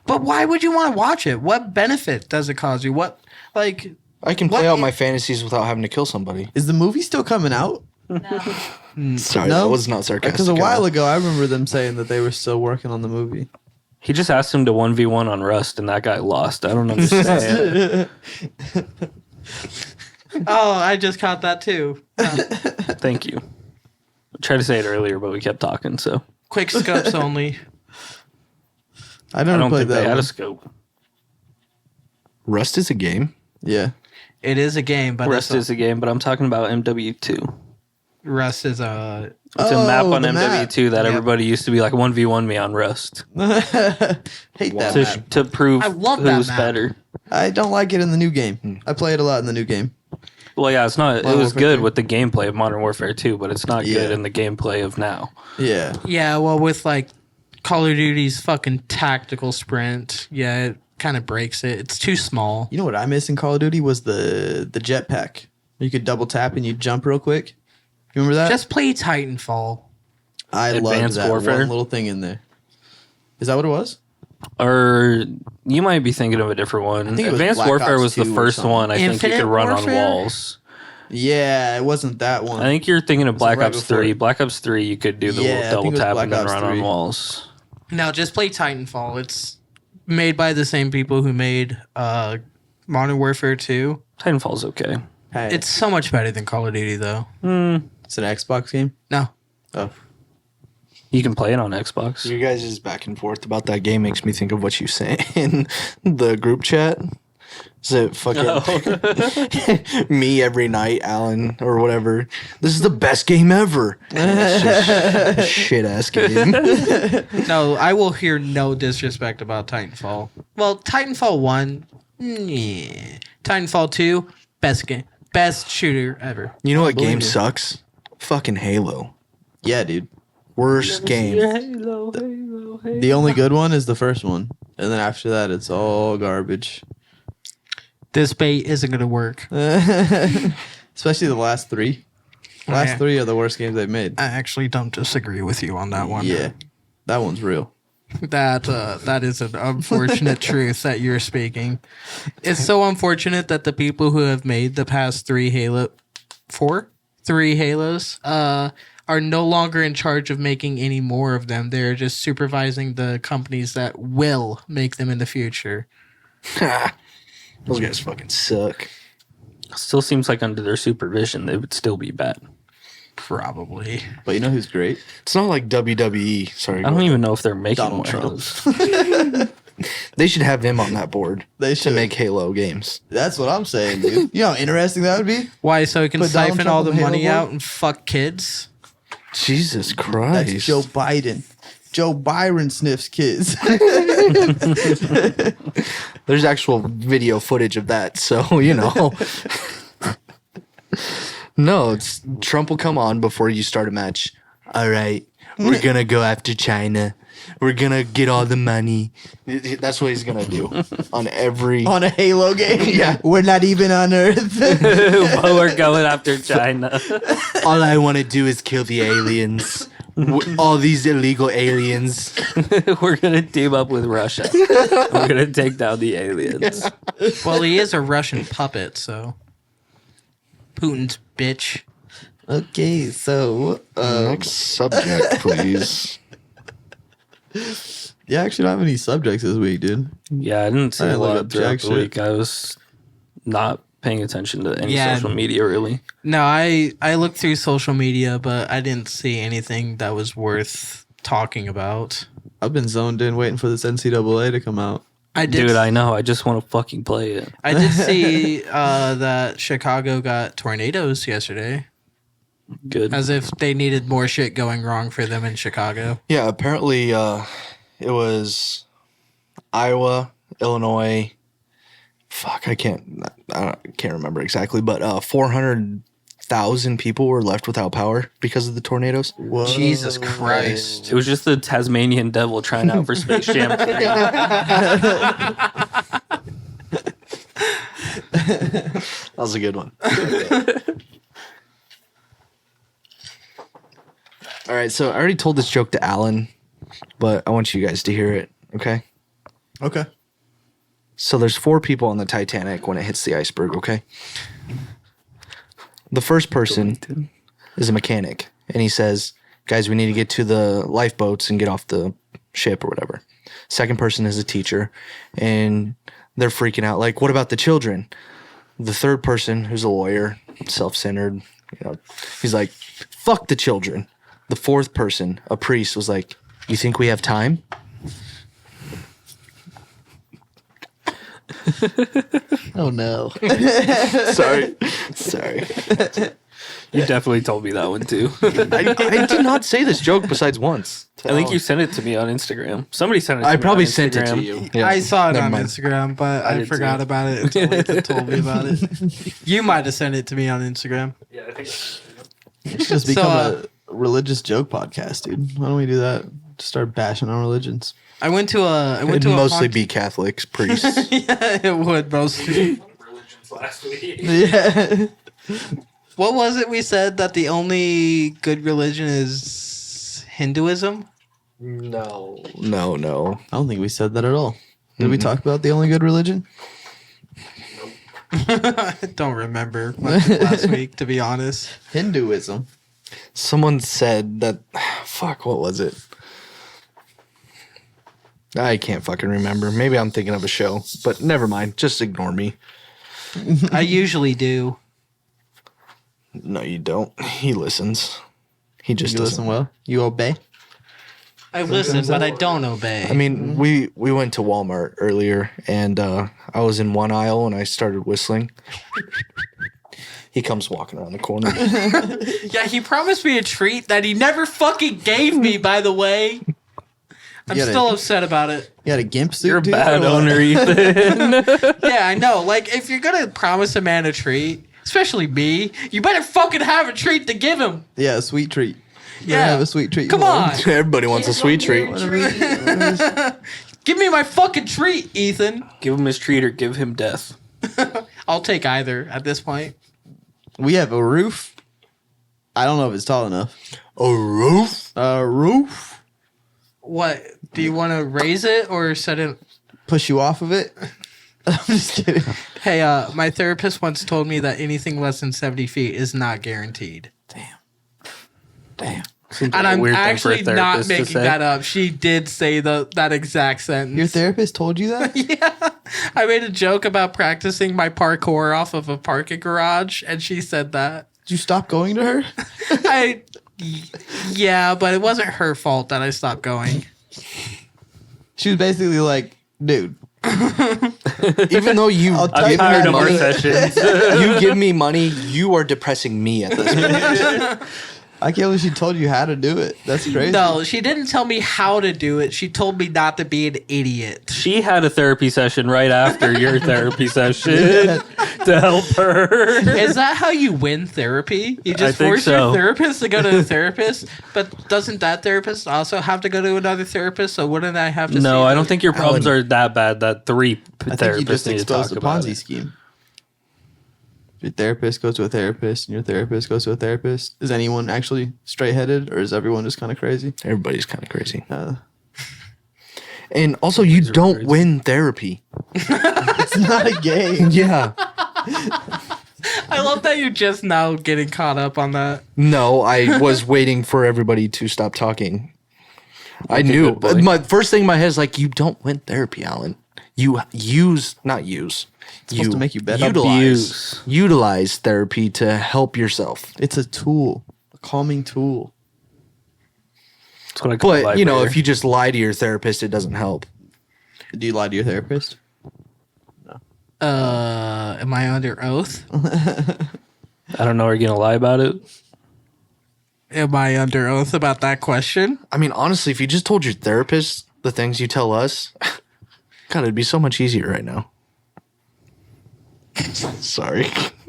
But why would you want to watch it? What benefit does it cause you? What, like, I can play What out i- my fantasies without having to kill somebody. Is the movie still coming out? No. Sorry, No? that was not sarcastic. Because a at while all. ago, I remember them saying that they were still working on the movie. He just asked him to 1v1 on Rust, and that guy lost. I don't understand. oh, I just caught that too. Thank you. I tried to say it earlier, but we kept talking, so. Quick scopes only. I I never don't played think they that had one. a scope. Rust is a game. Yeah. It is a game, but Rust is a game, but I'm talking about MW2. Rust is a. It's a map on the MW2 that Yep. everybody used to be like 1v1 me on Rust map. Hate that to, map. to prove I love that who's map. better. I don't like it in the new game. I play it a lot in the new game. Well, yeah, it's not. It Modern was Warfare good 2. with the gameplay of Modern Warfare 2, but it's not good Yeah. in the gameplay of now. Yeah. Yeah, well, with like Call of Duty's fucking tactical sprint, yeah, it kind of breaks it. It's too small. You know what I miss in Call of Duty was the jetpack. You could double tap and you jump real quick. You remember that? Just play Titanfall. I loved Advanced that Warfare? one little thing in there. Is that what it was? Or you might be thinking of a different one. think it was Advanced Black Warfare Ops was the 2 or first something. one I think you Infinite could run Warfare? on walls. Yeah, it wasn't that one. I think you're thinking of Black right Ops before 3. it. Black Ops 3, you could do the Yeah, I think double it was tap Black and then Ops run 3. on walls. No, just play Titanfall. It's made by the same people who made Modern Warfare 2. Titanfall's okay. Hey, It's so much better than Call of Duty, though. it's an Xbox game. No. Oh, You can play it on Xbox. You guys' back and forth about that game makes me think of what you say in the group chat. Is it fucking me every night, Alan, or whatever? This is the best game ever. And it's just a shit ass game. No, I will hear no disrespect about Titanfall. Well, Titanfall 1, yeah. Titanfall 2, best game. Best shooter ever. You know what believe game you. sucks? Fucking Halo. yeah, dude. Worst game. The only good one is the first one, and then after that, it's all garbage. This bait isn't going to work. Especially the last three. Last Yeah. three are the worst games they've made. I actually don't disagree with you on that one. Yeah. That one's real. That is an unfortunate truth that you're speaking. It's so unfortunate that the people who have made the past three Halos, are no longer in charge of making any more of them. They're just supervising the companies that will make them in the future. Those guys fucking suck. Still seems like under their supervision, they would still be bad. Probably. But you know who's great? It's not like WWE. Sorry. I don't even know if they're making Donald more Trump. Halos. They should have him on that board. They to should. make Halo games. That's what I'm saying, dude. You know how interesting that would be? Why? So he can Put Donald siphon Trump all the on the Halo money board? out and fuck kids? Jesus Christ. That's Joe Biden. Joe Byron sniffs kids. There's actual video footage of that, so you know. No, it's Trump will come on before you start a match. All right, we're gonna go after China. We're gonna get all the money. That's what he's gonna do on every. On a Halo game? Yeah. We're not even on Earth. But we're going after China. All I want to do is kill the aliens. All these illegal aliens. We're going to team up with Russia. We're going to take down the aliens. Well, he is a Russian puppet, so. Putin's bitch. Okay, so Next subject, please. yeah, I actually don't have any subjects this week, dude. Yeah, I didn't see I a didn't look lot up throughout jack the shit. week. I was not paying attention to any Yeah. social media, really. No, I looked through social media, but I didn't see anything that was worth talking about. I've been zoned in waiting for this NCAA to come out. I did. Dude, I know. I just want to fucking play it. I did see that Chicago got tornadoes yesterday, Good. as if they needed more shit going wrong for them in Chicago. Yeah, apparently it was Iowa, Illinois. Fuck, I can't remember exactly, but 400,000 people were left without power because of the tornadoes. Whoa. Jesus Christ. It was just the Tasmanian devil trying out for Space Jam 3. That was a good one. All right, so I already told this joke to Alan, but I want you guys to hear it, okay? Okay. So there's 4 people on the Titanic when it hits the iceberg, okay? The first person is a mechanic, and he says, guys, we need to get to the lifeboats and get off the ship or whatever. Second person is a teacher, and they're freaking out, like, what about the children? The third person, who's a lawyer, self-centered, you know, he's like, fuck the children. The fourth person, a priest, was like, you think we have time? Oh no. Sorry. You definitely told me that one too. I did not say this joke besides once. I think you sent it to me on Instagram. Somebody sent it to I me probably on sent it to Instagram. you. Yeah. I saw it Never on mind. Instagram, but I did forgot too. about it until Ethan told me about it. You might have sent it to me on Instagram. Yeah, I think It's just become So, a religious joke podcast, dude. Why don't we do that? Just start bashing on religions. I went to a. It'd mostly be Catholics, priests. Yeah, it would mostly. religions last week. Yeah. What was it we said that the only good religion is Hinduism? No. I don't think we said that at all. Did we talk about the only good religion? I don't remember much of last week, to be honest. Hinduism. Someone said that. Fuck, what was it? I can't fucking remember. Maybe I'm thinking of a show, but never mind. Just ignore me. I usually do. No, you don't. He listens. He just You doesn't. listen well. You obey. I listen, but I don't obey. I mean, we went to Walmart earlier, and I was in one aisle, and I started whistling. He comes walking around the corner. Yeah, he promised me a treat that he never fucking gave me, by the way. I'm You gotta- still upset about it. You got a gimp suit. You're a dude, bad or what? owner, Ethan. Yeah, I know. Like, if you're gonna promise a man a treat, especially me, you better fucking have a treat to give him. Yeah, a sweet treat. You Yeah. better have a sweet treat. Come for on. him. Everybody wants a sweet treat. Give me my fucking treat, Ethan. Give him his treat or give him death. I'll take either at this point. We have a roof. I don't know if it's tall enough. A roof? A roof. What? Do you want to raise it or set it? Push you off of it? I'm just kidding. Hey, my therapist once told me that anything less than 70 feet is not guaranteed. Damn. Seems And like a I'm weird thing for a actually not therapist to making say. that up. She did say that exact sentence. Your therapist told you that? Yeah. I made a joke about practicing my parkour off of a parking garage, and she said that. Did you stop going to her? Yeah, but it wasn't her fault that I stopped going. She was basically like, dude. Even though you I'll tell I'm you tired of money. our sessions. you give me money, you are depressing me at this point. I can't believe she told you how to do it. That's crazy. No, she didn't tell me how to do it. She told me not to be an idiot. She had a therapy session right after your therapy session to help her. Is that how you win therapy? You I just think force so. your therapist to go to a therapist, but doesn't that therapist also have to go to another therapist? So wouldn't I have to? see No, I them? don't think your problems are that bad that three I think you therapists just need to exposed talk the about Ponzi it. scheme. Your therapist goes to a therapist, and your therapist goes to a therapist. Is anyone actually straight-headed, or is everyone just kind of crazy? Everybody's kind of crazy. Uh, And also, you don't words. win therapy. it's not a game. Yeah. I love that you're just now getting caught up on that. No, I was waiting for everybody to stop talking. I knew. good boy. My first thing in my head is like, you don't win therapy, Alan. You not use. supposed to make you better. Utilize therapy to help yourself. It's a tool, a calming tool. That's what I call But, you know, vibrator. if you just lie to your therapist, it doesn't help. Do you lie to your therapist? Am I under oath? I don't know, are you gonna lie about it? Am I under oath about that question? I mean, honestly, if you just told your therapist the things you tell us, God, it'd be so much easier right now. Sorry.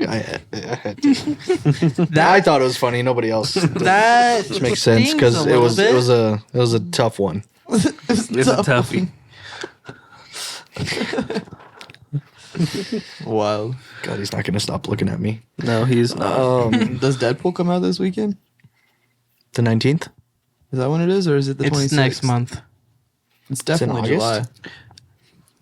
I had to. I thought it was funny. Nobody else. That Which makes sense because it was a tough one. It's a toughie. Wow. God, he's not gonna stop looking at me. No, he's not. Does Deadpool come out this weekend? The 19th. Is that when it is, or is it the 26th? it's next month. It's definitely August? July.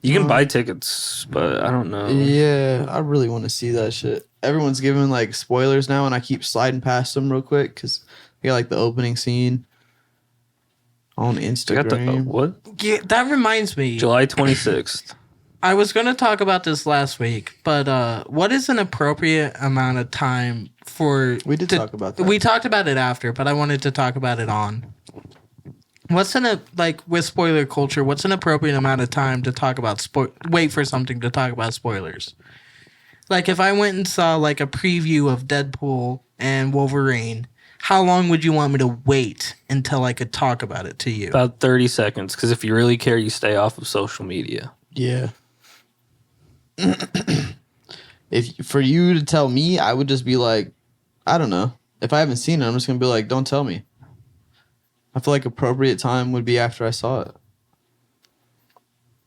You can buy tickets, but I don't know. Yeah, I really want to see that shit. Everyone's giving like spoilers now, and I keep sliding past them real quick because we got like the opening scene on I got Instagram. the what? Yeah, that reminds me. July 26th. I was going to talk about this last week, but what is an appropriate amount of time for... We did talk about that. We talked about it after, but I wanted to talk about it on. What's with spoiler culture, what's an appropriate amount of time to talk about... wait for something to talk about spoilers? Like, if I went and saw, like, a preview of Deadpool and Wolverine, how long would you want me to wait until I could talk about it to you? About 30 seconds, because if you really care, you stay off of social media. Yeah. If for you to tell me, I would just be like, I don't know. If I haven't seen it, I'm just gonna be like, don't tell me. I feel like appropriate time would be after I saw it.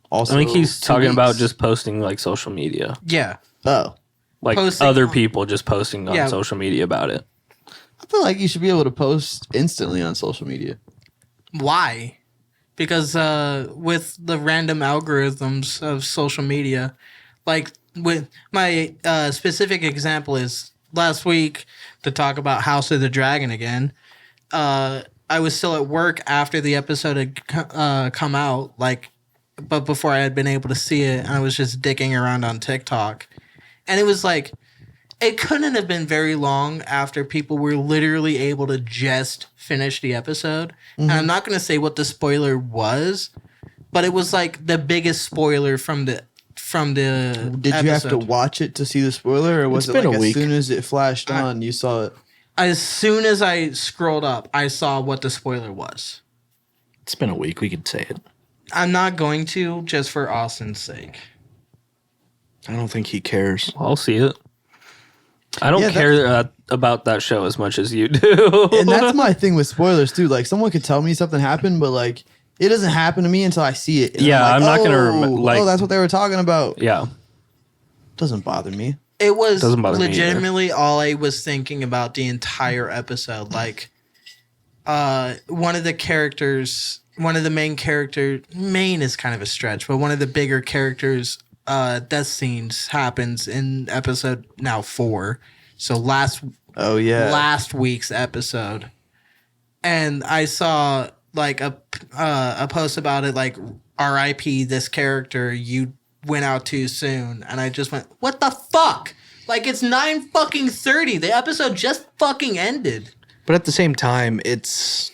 Also, I think he's 2 talking about weeks. just posting like social media. Yeah. Oh, Like Posting other on- people just posting on Yeah. social media about it. I feel like you should be able to post instantly on social media. Why? Because with the random algorithms of social media, like with my specific example is last week to talk about House of the Dragon again. I was still at work after the episode had come out, but before I had been able to see it, I was just dicking around on TikTok, and it was like. It couldn't have been very long after people were literally able to just finish the episode. And I'm not going to say what the spoiler was, but it was like the biggest spoiler from the Did you have to episode. watch it to see the spoiler, or was It's it been like a as week. soon as it flashed on, you saw it? As soon as I scrolled up, I saw what the spoiler was. It's been a week. We could say it. I'm not going to, just for Austin's sake. I don't think he cares. I'll see it. I don't Yeah, care about that show as much as you do. And that's my thing with spoilers too. Like someone could tell me something happened, but like it doesn't happen to me until I see it. And Yeah, I'm I'm not gonna oh, that's what they were talking about. yeah. Doesn't bother me. It was Doesn't bother me either. legitimately all I was thinking about the entire episode. Like, one of the characters, one of the main is kind of a stretch, but one of the bigger characters' death scenes happens in episode now 4. So last week's episode, and I saw like a post about it, like R.I.P. this character, you went out too soon, and I just went, what the fuck? Like, it's 9:30. The episode just fucking ended. But at the same time, it's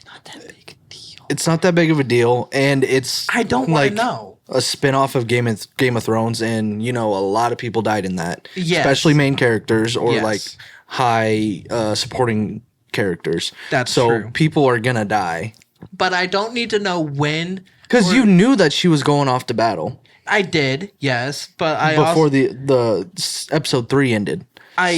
not that big a deal. It's not that big of a deal, and it's I don't want to know. A spin-off of Game of Thrones, and a lot of people died in that. Yes. Especially main characters or Yes. like high supporting characters. That's so true. people are gonna die. But I don't need to know when. Because you knew that she was going off to battle I did, yes, but I before also, the episode 3 ended. I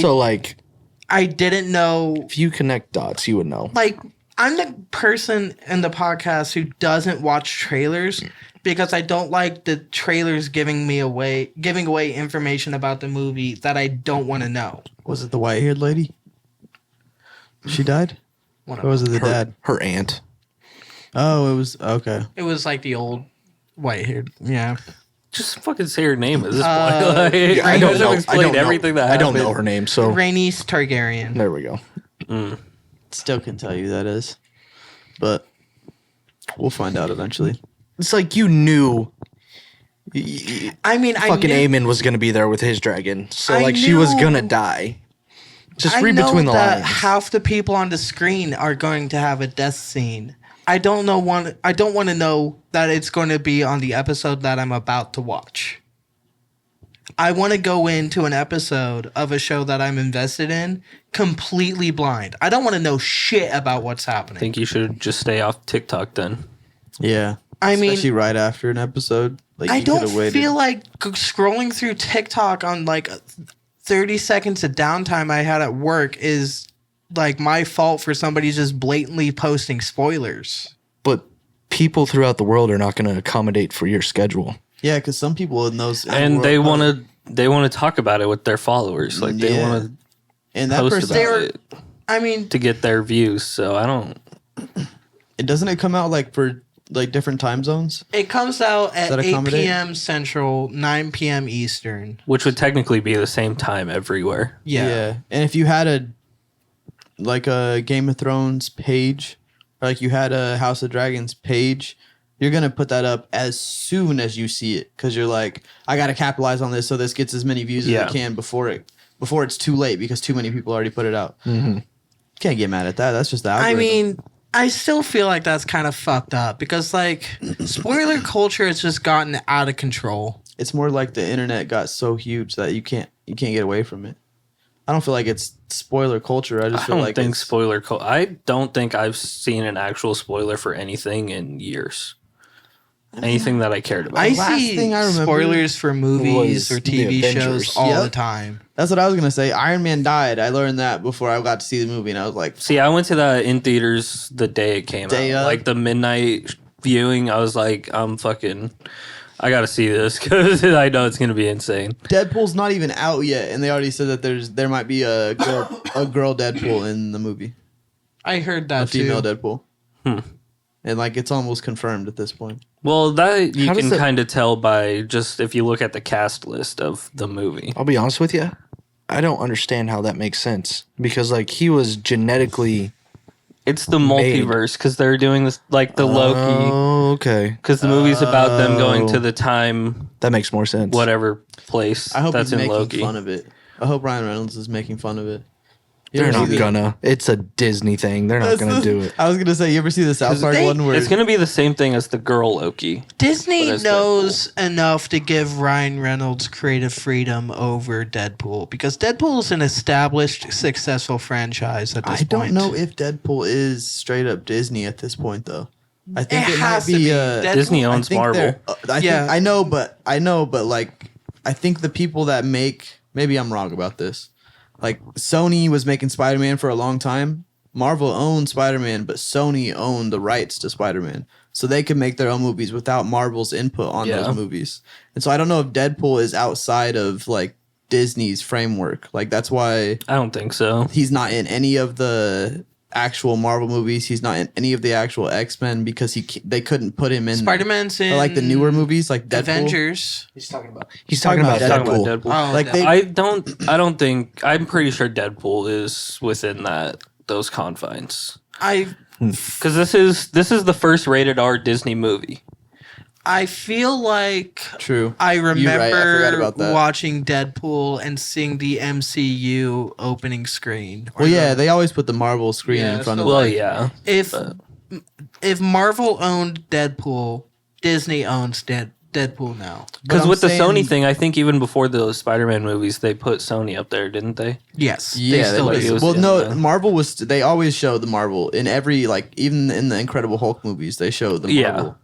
didn't know. If you connect dots, you would know. Like, I'm the person in the podcast who doesn't watch trailers because I don't like the trailers giving away information about the movie that I don't want to know. Was it the white-haired lady? She died? Or was it the dad? Her aunt. Oh, it was... Okay. It was like the old white-haired, yeah. Just fucking say her name at this point. I don't know. Explain everything that I don't happened. know her name, so Rhaenys Targaryen. there we go. Still can tell you who that is. But we'll find out eventually. It's like you knew I mean, fucking I knew, Aemon was gonna be there with his dragon, so I like she was knew- gonna die. Just I read know between the that lines. half the people on the screen are going to have a death scene. I don't want to know that it's going to be on the episode that I'm about to watch. I want to go into an episode of a show that I'm invested in completely blind. I don't want to know shit about what's I happening. think you should just stay off TikTok then. Yeah. I mean, Especially right after an episode. Like, I you don't could've waited. feel like scrolling through TikTok on like 30 seconds of downtime I had at work is like my fault for somebody just blatantly posting spoilers. But people throughout the world are not going to accommodate for your schedule. Yeah, because some people in those... And they want to talk about it with their followers. Like they Yeah. want to And that post person... about it I mean, to get their views. So I don't. Doesn't it come out like for like different time zones? it comes out at that 8 accommodate? p.m. Central, 9 p.m. Eastern. Which would technically be the same time everywhere. Yeah. And if you had a Game of Thrones page, or like you had a House of Dragons page, you're going to put that up as soon as you see it. Because you're like, I got to capitalize on this so this gets as many views as it can before it's too late because too many people already put it out. Mm-hmm. Can't get mad at that. That's just the algorithm. I mean, I still feel like that's kind of fucked up because like spoiler culture has just gotten out of control. It's more like the internet got so huge that you can't get away from it. I don't feel like it's spoiler culture. I just I feel don't like think it's, spoiler. I don't think I've seen an actual spoiler for anything in years. Anything that I cared about. I last see thing I remember spoilers for movies was or the TV shows Avengers. all Yep. the time. That's what I was gonna say. Iron Man died. I learned that before I got to see the movie, and I was like, See, I went to that in theaters the day it came Day out. of? Like the midnight viewing, I was like, I gotta see this because I know it's gonna be insane. Deadpool's not even out yet, and they already said that there might be a girl Deadpool in the movie, I heard a that female too. Deadpool, and like it's almost confirmed at this point. Well, that you How does can that- kind of tell by just if you look at the cast list of the movie. I'll be honest with you. I don't understand how that makes sense because like he was genetically. It's the Made. multiverse because they're doing this like the Loki. Oh, okay. Because the movie's about them going to the time, That makes more sense. whatever place I hope that's he's in making Loki. fun of it. I hope Ryan Reynolds is making fun of it. You They're ever not see the- gonna. It's a Disney thing. They're not That's gonna the- do it. I was gonna say, you ever see the South Park they- one where It's gonna be the same thing as the girl Loki. Disney But as knows enough to give Ryan Reynolds creative freedom over Deadpool because Deadpool is an established, successful franchise at this I don't point. know if Deadpool is straight up Disney at this point though. I think It it, might has to be. be. Deadpool, Disney I owns think Marvel. they're- Yeah. I know, but like, I think the people that make, maybe I'm wrong about this. Like Sony was making Spider-Man for a long time. Marvel owned Spider-Man, but Sony owned the rights to Spider-Man, so they could make their own movies without Marvel's input on Yeah. those movies. And so I don't know if Deadpool is outside of like Disney's framework. Like that's why I don't think so. he's not in any of the actual Marvel movies. He's not in any of the actual X-Men because they couldn't put him in Spider-Man's in or like the newer movies like Deadpool. Avengers. He's talking about talking about Deadpool. Oh, Like Deadpool. I don't think. I'm pretty sure Deadpool is within those confines. Because this is the first rated R Disney movie. I feel like True. I You're right. I forgot remember about that. watching Deadpool and seeing the MCU opening screen. Well, yeah, they always put the Marvel screen Yeah, in front so of Well, it. yeah. If Marvel owned Deadpool, Disney owns Deadpool now. Because I'm with the saying- Sony thing, I think even before those Spider-Man movies, they put Sony up there, didn't they? Yes. Yeah, they still like do. it was- well, yeah, no, man. Marvel was. They always show the Marvel in every even in the Incredible Hulk movies. They show the Yeah. Marvel,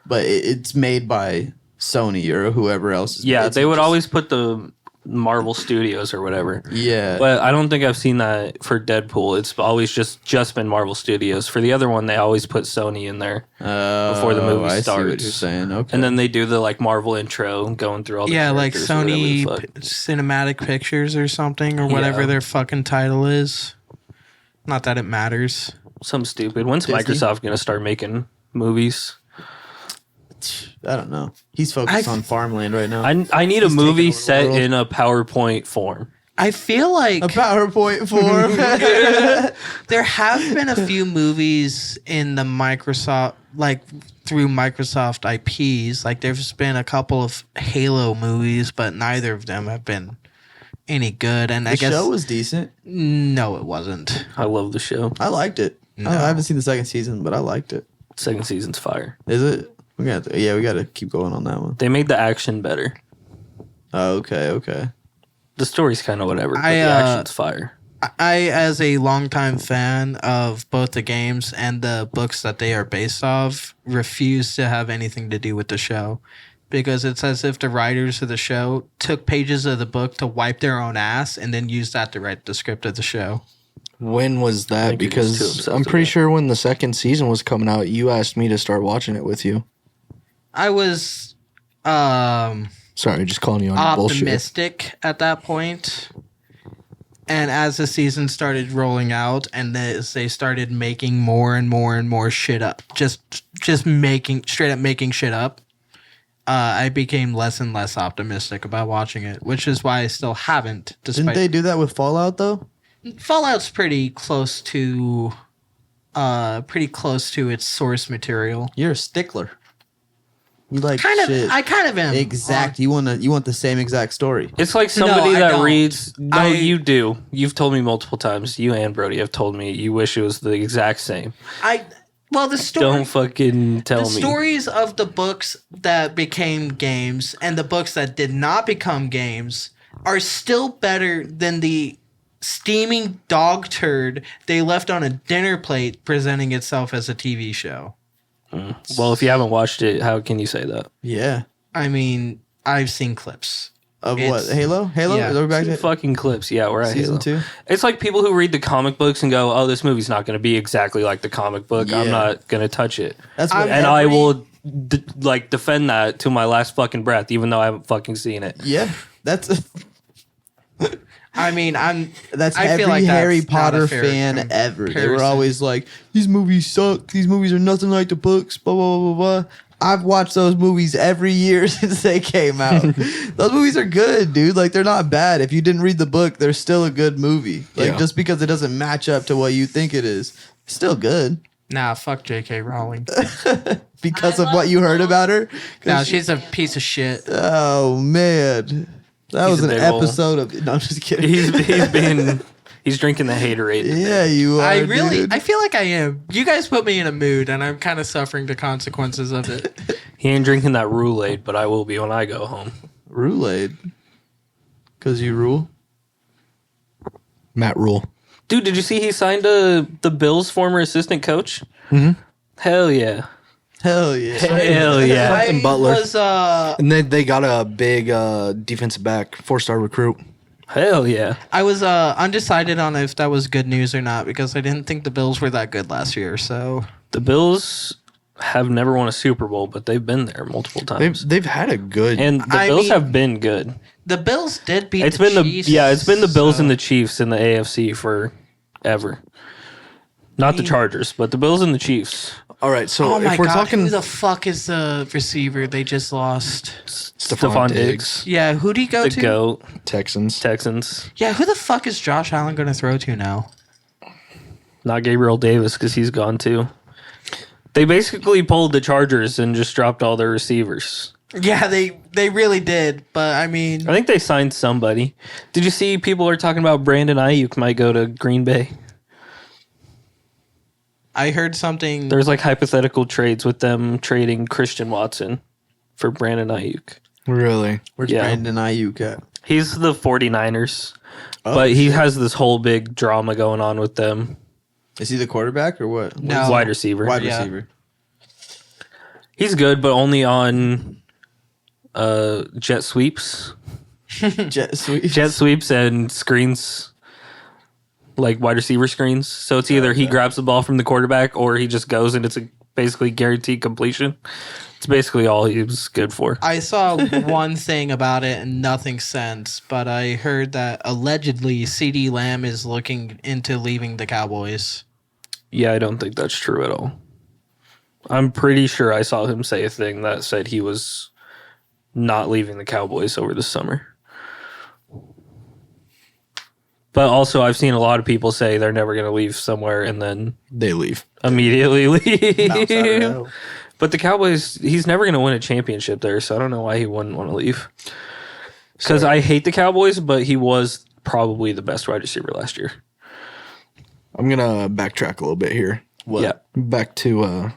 but it's made by Sony or whoever else. Yeah, It's they would just- always put the Marvel Studios or whatever. Yeah, But I don't think I've seen that for Deadpool. It's always just been Marvel Studios. For the other one, they always put Sony in there before the movie I starts. see what you're saying. Okay, And then they do the like Marvel intro going through all the Yeah, like characters or whatever Sony the fuck. Cinematic Pictures or something, or whatever Yeah. their fucking title is. Not that it matters. Some stupid. When's Disney? Microsoft gonna start making movies? I don't know. He's focused on farmland right now. I need a He's movie taking over the set world. in a PowerPoint form. I feel like A PowerPoint form. there have been a few movies in the Microsoft, like through Microsoft IPs. Like there's been a couple of Halo movies, but neither of them have been any good. And the I guess show was decent. no, it wasn't. I love the show. I liked it. No. I haven't seen the second season, but I liked it. Second season's fire. Is it? We got to keep going on that one. They made the action better. Oh, okay. The story's kind of whatever, but I, the action's fire. I, as a longtime fan of both the games and the books that they are based off, refuse to have anything to do with the show. Because it's as if the writers of the show took pages of the book to wipe their own ass and then used that to write the script of the show. When was that? think you're just too Because obsessed I'm with pretty that. sure when the second season was coming out, you asked me to start watching it with you. I was Sorry, just calling you on your bullshit. optimistic at that point. And as the season started rolling out and as they started making more and more and more shit up, just making straight up making shit up, I became less and less optimistic about watching it, which is why I still haven't. Didn't Despite they do that with Fallout though? Fallout's pretty close to its source material. You're a stickler. You like Kind of, shit. I kind of am. Exact. You want the same exact story. It's like somebody I that don't. reads. No, I- you do. You've told me multiple times. You and Brody have told me you wish it was the exact same. The story. Don't fucking tell The me. stories of the books that became games and the books that did not become games are still better than the steaming dog turd they left on a dinner plate presenting itself as a TV show. Well, if you haven't watched it, how can you say that? Yeah. I mean, I've seen clips. Of It's- what? Halo? Halo? yeah. Are we back to Fucking clips. Yeah, we're at season Halo. 2? It's like people who read the comic books and go, "Oh, this movie's not going to be exactly like the comic book. I'm Yeah. not going to touch it." That's what And I every- will defend that to my last fucking breath, even though I haven't fucking seen it. Yeah. That's I mean, I every feel like that's Harry not a Potter fair fan ever. They were comparison. always like, these movies suck. These movies are nothing like the books. Blah blah blah blah. blah. I've watched those movies every year since they came out. Those movies are good, dude. Like they're not bad. If you didn't read the book, they're still a good movie. Like Yeah. just because it doesn't match up to what you think it is, it's still good. Nah, fuck J.K. Rowling. Because of what you heard about her. 'Cause No, she- she's a piece of shit. oh man, that He's was a an big ol'- episode of. No, I'm just kidding. He's drinking the haterade. Yeah, you are. dude. I feel like I am. You guys put me in a mood, and I'm kind of suffering the consequences of it. He ain't drinking that Roulade, but I will be when I go home. Roulade. Because you rule. Matt Rule. Dude, did you see he signed the Bills' former assistant coach? Mhm. Hell yeah. Hell yeah. Hell yeah. Something Butler. Was, And then they got a big defensive back, 4-star recruit. Hell yeah. I was undecided on if that was good news or not because I didn't think the Bills were that good last year. So The Bills have never won a Super Bowl, but they've been there multiple times. They've had a good. And the I Bills mean- have been good. the Bills did beat. It's the been Chiefs, it's been the Bills so- and the Chiefs in the AFC forever. Not the Chargers, but the Bills and the Chiefs. All right, so Oh my if we're god, talking who the fuck is the receiver they just lost? Stephon Diggs. Yeah, who'd he go The to? GOAT. Texans. Texans. Yeah, who the fuck is Josh Allen going to throw to now? Not Gabriel Davis because he's gone too. They basically pulled the Chargers and just dropped all their receivers. Yeah, they really did, but I mean, I think they signed somebody. Did you see people are talking about Brandon Ayuk might go to Green Bay? I heard something. There's like hypothetical trades with them trading Christian Watson for Brandon Ayuk. Really? Where's Yeah. Brandon Ayuk at? He's the 49ers, but he has this whole big drama going on with them. Is he the quarterback or what? No. Wide receiver. Wide Yeah. receiver. He's good, but only on jet sweeps. Jet sweep. Jet sweeps and screens, like wide receiver screens. So it's either he grabs the ball from the quarterback or he just goes and it's a basically guaranteed completion. It's basically all he was good for. I saw one thing about it and nothing since, but I heard that allegedly CD Lamb is looking into leaving the Cowboys. Yeah, I don't think that's true at all. I'm pretty sure I saw him say a thing that said he was not leaving the Cowboys over the summer. But also, I've seen a lot of people say they're never going to leave somewhere and then They leave. immediately Bounce out of leave. hell. But the Cowboys, he's never going to win a championship there, so I don't know why he wouldn't want to leave. Because I hate the Cowboys, but he was probably the best wide receiver last year. I'm gonna backtrack a little bit here. What? Yeah. Back to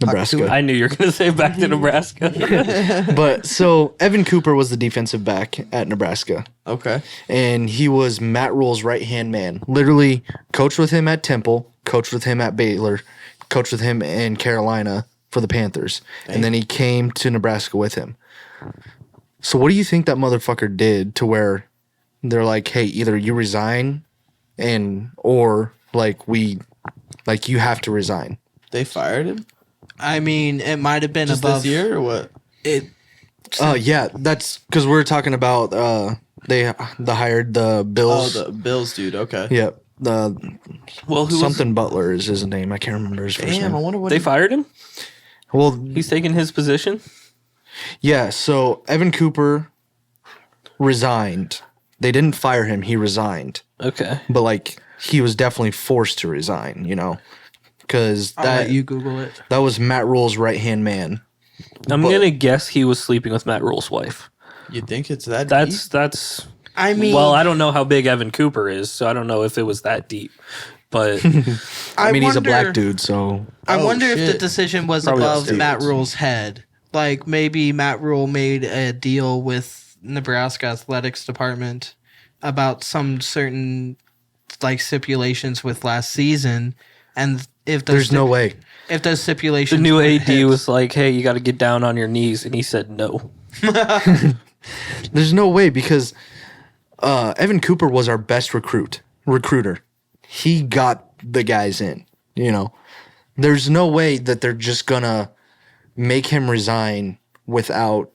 Nebraska. I knew you were going to say back to Nebraska. But so Evan Cooper was the defensive back at Nebraska. Okay. And he was Matt Rule's right-hand man. Literally coached with him at Temple, coached with him at Baylor, coached with him in Carolina for the Panthers. And then he came to Nebraska with him. So what do you think that motherfucker did to where they're like, hey, either you resign or you have to resign? They fired him I mean, it might have been just above this year or what? it. Yeah, that's because we're talking about they hired the Oh, Bills. the Bills dude. Okay. Yeah, the Well, who something Butler is his name. I can't remember his first Damn, I name. wonder what They fired him? Well, He's taking his position? yeah. So Evan Cooper resigned. They didn't fire him. He resigned, Okay. but he was definitely forced to resign. Because I'll let you Google it. that was Matt Rule's right hand man. I'm going to guess he was sleeping with Matt Rule's wife. You think it's that deep? That's I mean, well, I don't know how big Evan Cooper is, so I don't know if it was that deep. But I mean, he's a black wonder- dude, so I Oh, wonder if the shit. decision was Probably above not Matt steroids. Rule's head. Like maybe Matt Rule made a deal with Nebraska athletics department about some certain stipulations with last season, and if those there's no way. if those stipulations the new were AD hit- was like, "Hey, you got to get down on your knees," and he said no. There's no way because Evan Cooper was our best recruiter. He got the guys in, There's no way that they're just gonna make him resign without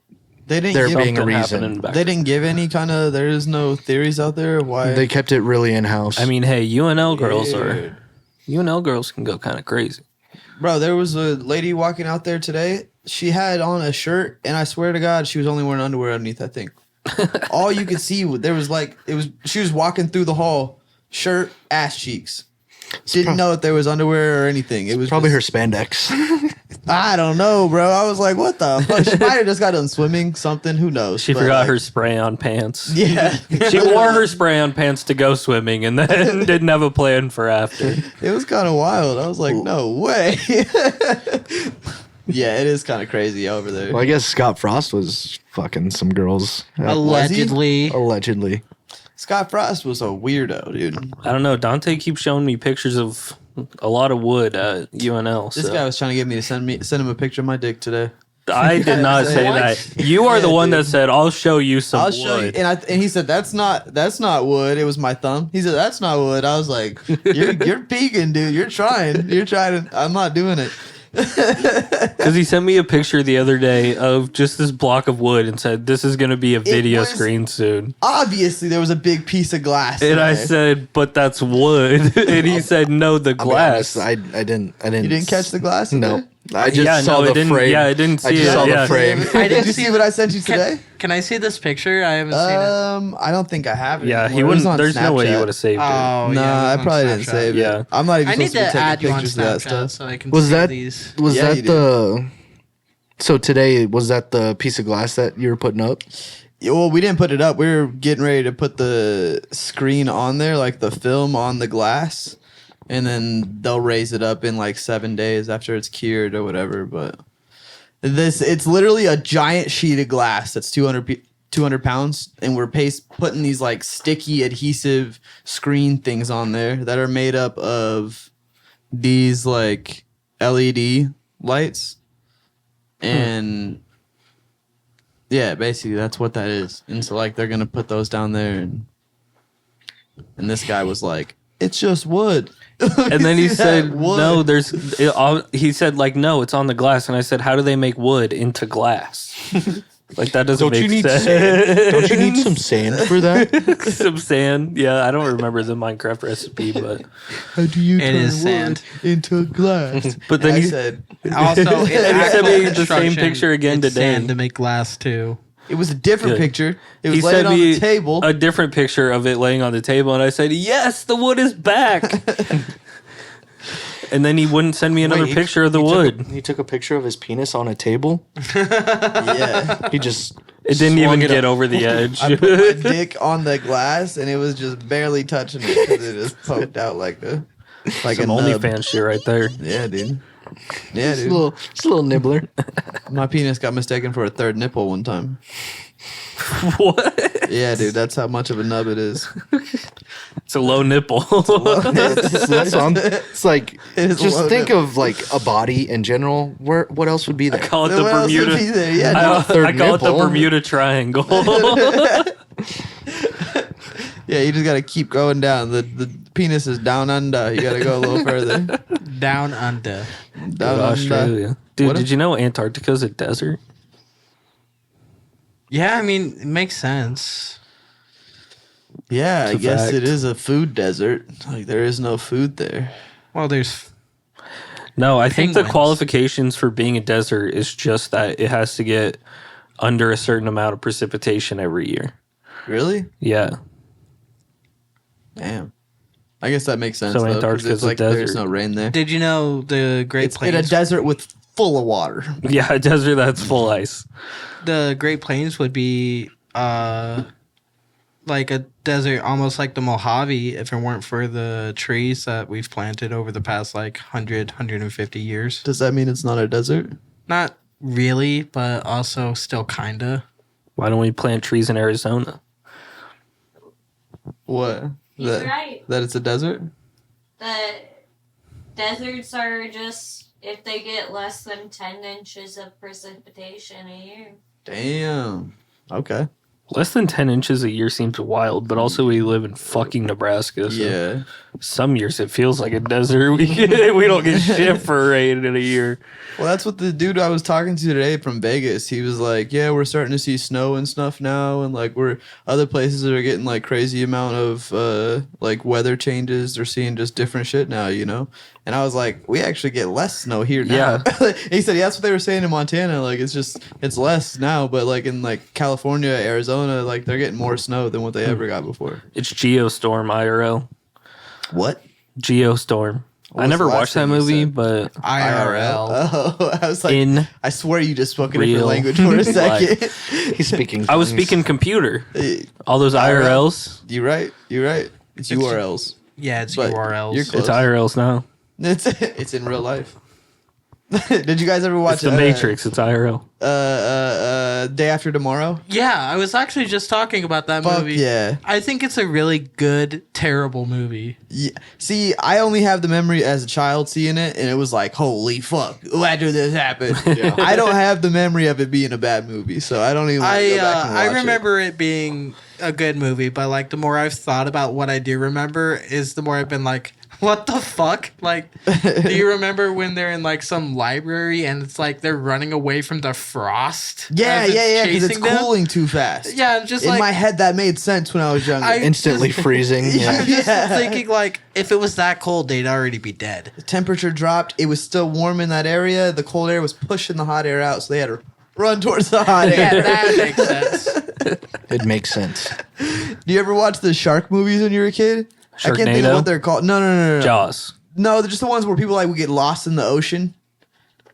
They didn't there give being a Something reason. happening back They didn't give any kind of. There is no theories out there of why. They kept it really in-house. I mean, hey, UNL girls Dude. UNL girls can go kind of crazy. Bro, there was a lady walking out there today. She had on a shirt, and I swear to God, she was only wearing underwear underneath. I think all you could see there was she was walking through the hall, shirt, ass cheeks. Didn't know if there was underwear or anything. It was probably just- her spandex. I don't know, bro. I was like, what the fuck? She might have just got done swimming, something. Who knows? She But, forgot like, her spray-on pants. Yeah, She wore her spray-on pants to go swimming, and then didn't have a plan for after. it was kind of wild. I was like, no way. Yeah, it is kind of crazy over there. Well, I guess Scott Frost was fucking some girls. allegedly. Allegedly. Scott Frost was a weirdo, dude. I don't know. Dante keeps showing me pictures of a lot of wood at UNL. This so. guy was trying to get me to send him a picture of my dick today. I did not say What? that. You are the Yeah, one dude. that said, "I'll show you some I'll wood." show you. And he said that's not wood. It was my thumb. He said that's not wood. I was like, you're peeking, dude. You're trying. I'm not doing it. Because he sent me a picture the other day of just this block of wood and said, "This is going to be a video was- screen soon." Obviously, there was a big piece of glass. And in I there. said, "But that's wood." And he said, "No, the I'll be honest, glass." I didn't. You didn't catch the glass? in No. there? I just Yeah, saw no, I the didn't- frame. yeah, I didn't see I just it, saw yeah. the frame. Did you see what I sent you today? Can I see this picture? I haven't seen it. I don't think I have it. Yeah, anymore. he It was wouldn't. on There's no way he Snapchat. would have saved it. Oh, Nah, yeah, I it was on probably didn't Snapchat. save Yeah. it. I'm not even I need supposed to to be add taking you on pictures of that Snapchat stuff. so I can Was see that these. was Yeah, that you did. the? So today was that the piece of glass that you were putting up? Yeah, well, we didn't put it up. We were getting ready to put the screen on there, like the film on the glass, and then they'll raise it up in like 7 days after it's cured or whatever. But it's literally a giant sheet of glass that's 200 pounds, and we're putting these like sticky adhesive screen things on there that are made up of these like LED lights, and yeah, basically that's what that is. And so like they're gonna put those down there, and this guy was like, "It's just wood." And then he See that? said, Wood. "No, he said, like, no, it's on the glass." And I said, "How do they make wood into glass?" Like, that doesn't make sense. Don't you need some sand for that? Some sand. Yeah, I don't remember the Minecraft recipe, but How do you It turn is wood sand. into glass? But then And I he- said Also, in And he sent actual me the same construction, picture again it's today. sand to make glass too. it was a different Good. picture. It was he laid sent on me the table. a different picture of it laying on the table, and I said, "Yes, the wood is back." And then he wouldn't send me another Wait, he- picture of the he wood. He took a picture of his penis on a table. Yeah. He just It didn't swung even it get up. over the edge. I put my dick on the glass, and it was just barely touching it because it just poked out like a Some nub. OnlyFans shit right there. Yeah, dude. Yeah, Just dude. a little nibbler. My penis got mistaken for a third nipple one time. What? Yeah, dude. That's how much of a nub it is. It's a low nipple. It's like It is just low think nipple. of like a body in general. What else would be there? Call it the What else would be Bermuda. there? Yeah, I, third I call it the nipple. Bermuda Triangle. yeah. You just gotta keep going down. The penis is down under. You gotta go a little further. Down under. Down under. Australia. Dude, What did if- you know Antarctica's a desert? Yeah, I mean, it makes sense. Yeah, I It's a guess fact. it is a food desert. Like there is no food there. Well, there's No, I think the Penguins. qualifications for being a desert is just that it has to get under a certain amount of precipitation every year. Really? Yeah. Damn. I guess that makes sense. So though, 'cause Antarctica's it's a like there's desert. no rain there. Did you know the Great It's in a Plains? desert with full of water. Yeah, a desert that's full ice. The Great Plains would be like a desert, almost like the Mojave, if it weren't for the trees that we've planted over the past like 150 years. Does that mean it's not a desert? Not really, but also still kinda. Why don't we plant trees in Arizona? What? He's that, right. that it's a desert? The deserts are just if they get less than 10 inches of precipitation a year. Damn. Okay. Less than 10 inches a year seems wild, but also we live in fucking Nebraska. So Yeah. some years it feels like a desert. We don't get shit for rain in a year. Well, that's what the dude I was talking to today from Vegas. He was like, "Yeah, we're starting to see snow and stuff now, and like we're other places are getting like crazy amount of like weather changes. They're seeing just different shit now, you know." And I was like, "We actually get less snow here now." He said, "Yeah, that's what they were saying in Montana. Like it's less now, but like in like California, Arizona, like they're getting more snow than what they ever got before." It's Geostorm IRL. What? Geostorm. I was never the last watched that thing you movie, said? but IRL. Oh, I was like, in I swear you just spoke a different real language for a second. He's speaking. I was tongues. speaking computer. You're All those IRLs. right. You're right. It's URLs. Yeah, it's But URLs. you're close. It's IRLs now. It's in real life. Did you guys ever watch It's the Matrix. It's IRL. Day After Tomorrow? Yeah, I was actually just talking about that Fuck movie. yeah. I think it's a really good, terrible movie. Yeah. See, I only have the memory as a child seeing it, and it was like, holy fuck, why did this happen? I don't have the memory of it being a bad movie, so I don't even want to go back and watch I it. remember it being a good movie, but like the more I've thought about what I do remember is the more I've been like, What the fuck? Like, do you remember when they're in like some library and it's like they're running away from the frost? Yeah, because it's chasing them? cooling too fast. Yeah, I'm just In like my head, that made sense when I was younger. Instantly freezing. Yeah. I'm just Yeah. thinking like if it was that cold, they'd already be dead. The temperature dropped. It was still warm in that area. The cold air was pushing the hot air out, so they had to run towards the hot Yeah, air. that makes sense. It makes sense. Do you ever watch the shark movies when you were a kid? I can't think of Sharknado? what they're called. No. Jaws. No, they're just the ones where people like would get lost in the ocean.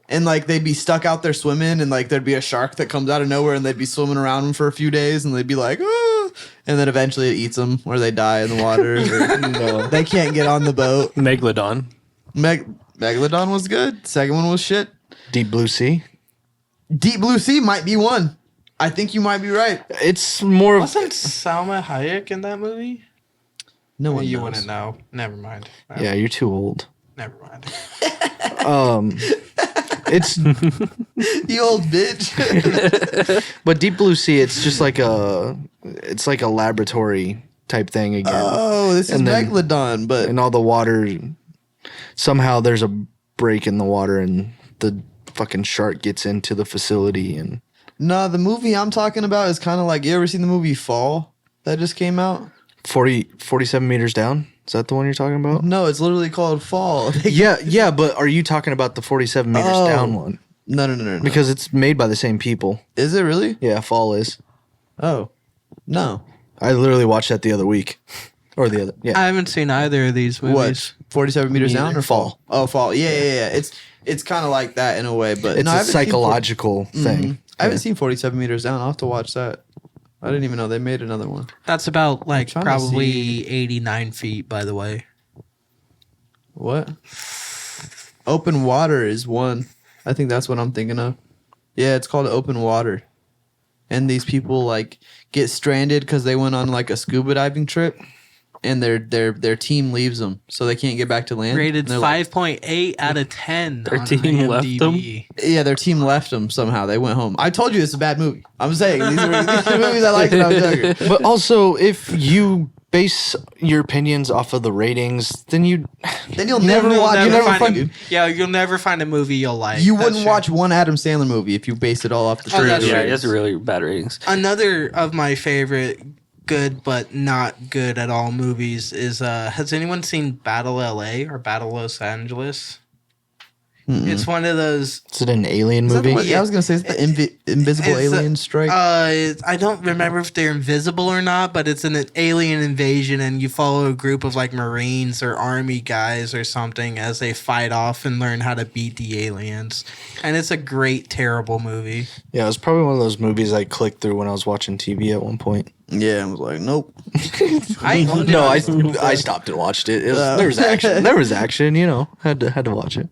And like they'd be stuck out there swimming, and like there'd be a shark that comes out of nowhere, and they'd be swimming around them for a few days, and they'd be like, oh, and then eventually it eats them, or they die in the water. Or, no, they can't get on the boat. Megalodon. Megalodon was good. Second one was shit. Deep Blue Sea. Deep Blue Sea might be one. I think you might be right. It's more of Wasn't Salma Hayek in that movie? No one You knows. wouldn't know. Never mind. yeah. You're too old. Never mind. It's The old bitch. but Deep Blue Sea. It's just like a laboratory type thing again. Oh, this is And then- Megalodon, but And all the water, somehow there's a break in the water and the fucking shark gets into the facility. And no, the movie I'm talking about is kind of like, you ever seen the movie Fall that just came out? 47 meters down. Is that the one you're talking about? No, it's literally called Fall. Yeah, but are you talking about the 47 meters Oh. down one? No. Because it's made by the same people. Is it really? Yeah, Fall is. Oh, no. I literally watched that the other week. Or the other, yeah. I haven't seen either of these movies. What? 47 meters down Neither. or Fall? Oh, Fall. Yeah. It's kind of like that in a way, but It's no, I a haven't seen psychological thing. I haven't seen 47 meters down. I'll have to watch that. I didn't even know they made another one. That's about like trying to probably see. 89 feet, by the way. What? Open Water is one. I think that's what I'm thinking of. Yeah, it's called Open Water. And these people like get stranded because they went on like a scuba diving trip, and their team leaves them, so they can't get back to land. Rated And they're like- 5.8 out of 10. Their on team left IMDb. Yeah, their team left them somehow. They went home. I told you it's a bad movie. I'm saying these are movies I liked when I was younger. But also, if you base your opinions off of the ratings, then Then you'll never watch. You'll You never never find fucking. you'll never find a movie you'll like. You That's wouldn't true. watch one Adam Sandler movie if you based it all off the Oh, that's trailer. Yeah, right. he has really bad ratings. Another of my favorite good but not good at all movies is has anyone seen Battle LA or Battle Los Angeles? It's one of those is it an alien Is that the movie? one- yeah, I was gonna say it's the invisible it's alien strike. I don't remember if they're invisible or not, but it's an alien invasion, and you follow a group of like Marines or Army guys or something as they fight off and learn how to beat the aliens. And it's a great, terrible movie. Yeah, it was probably one of those movies I clicked through when I was watching TV at one point. Yeah, I was like, nope. No, I stopped and watched it. There was action. There was action. You know, had to watch it.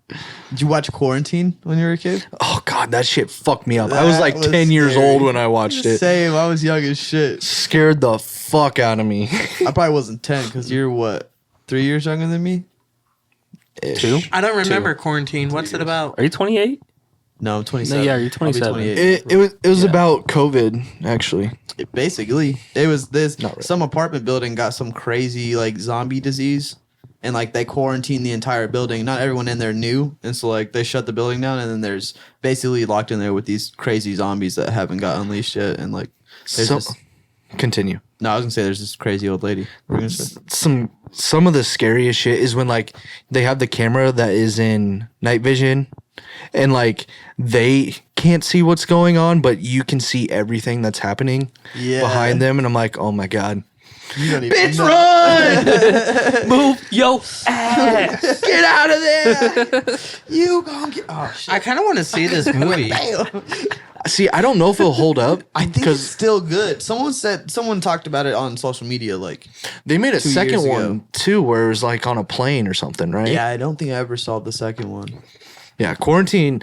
Did you watch Quarantine when you were a kid? Oh god, that shit fucked me up. I was That like was 10 years scary. old when I watched it. Same. I was young as shit. Scared the fuck out of me. I probably wasn't 10 because you're what, 3 years younger than me? Ish. Two? I don't remember Quarantine. What's it about? Are you 28? No, I'm 27. No, yeah, you're I'll be 27. 28. It was about COVID actually. Basically, it was this. Not really. Some apartment building got some crazy like zombie disease, and like they quarantined the entire building. Not everyone in there knew, and so like they shut the building down, and then there's basically locked in there with these crazy zombies that haven't got unleashed yet, and like there's So, this. continue. No, I was gonna say there's this crazy old lady. What were you gonna say? Some of the scariest shit is when like they have the camera that is in night vision and like they can't see what's going on, but you can see everything that's happening Yeah. behind them, and I'm like, oh my god. You don't even Bitch, know. run! Move yo ass. Get out of there! You gonna get? Oh shit! I kind of want to see this movie. See, I don't know if it'll hold up I think it's because still good. Someone talked about it on social media. Like, they made a 2 second years one ago. too, where it was like on a plane or something, right? yeah, I don't think I ever saw the second one. Yeah, Quarantine.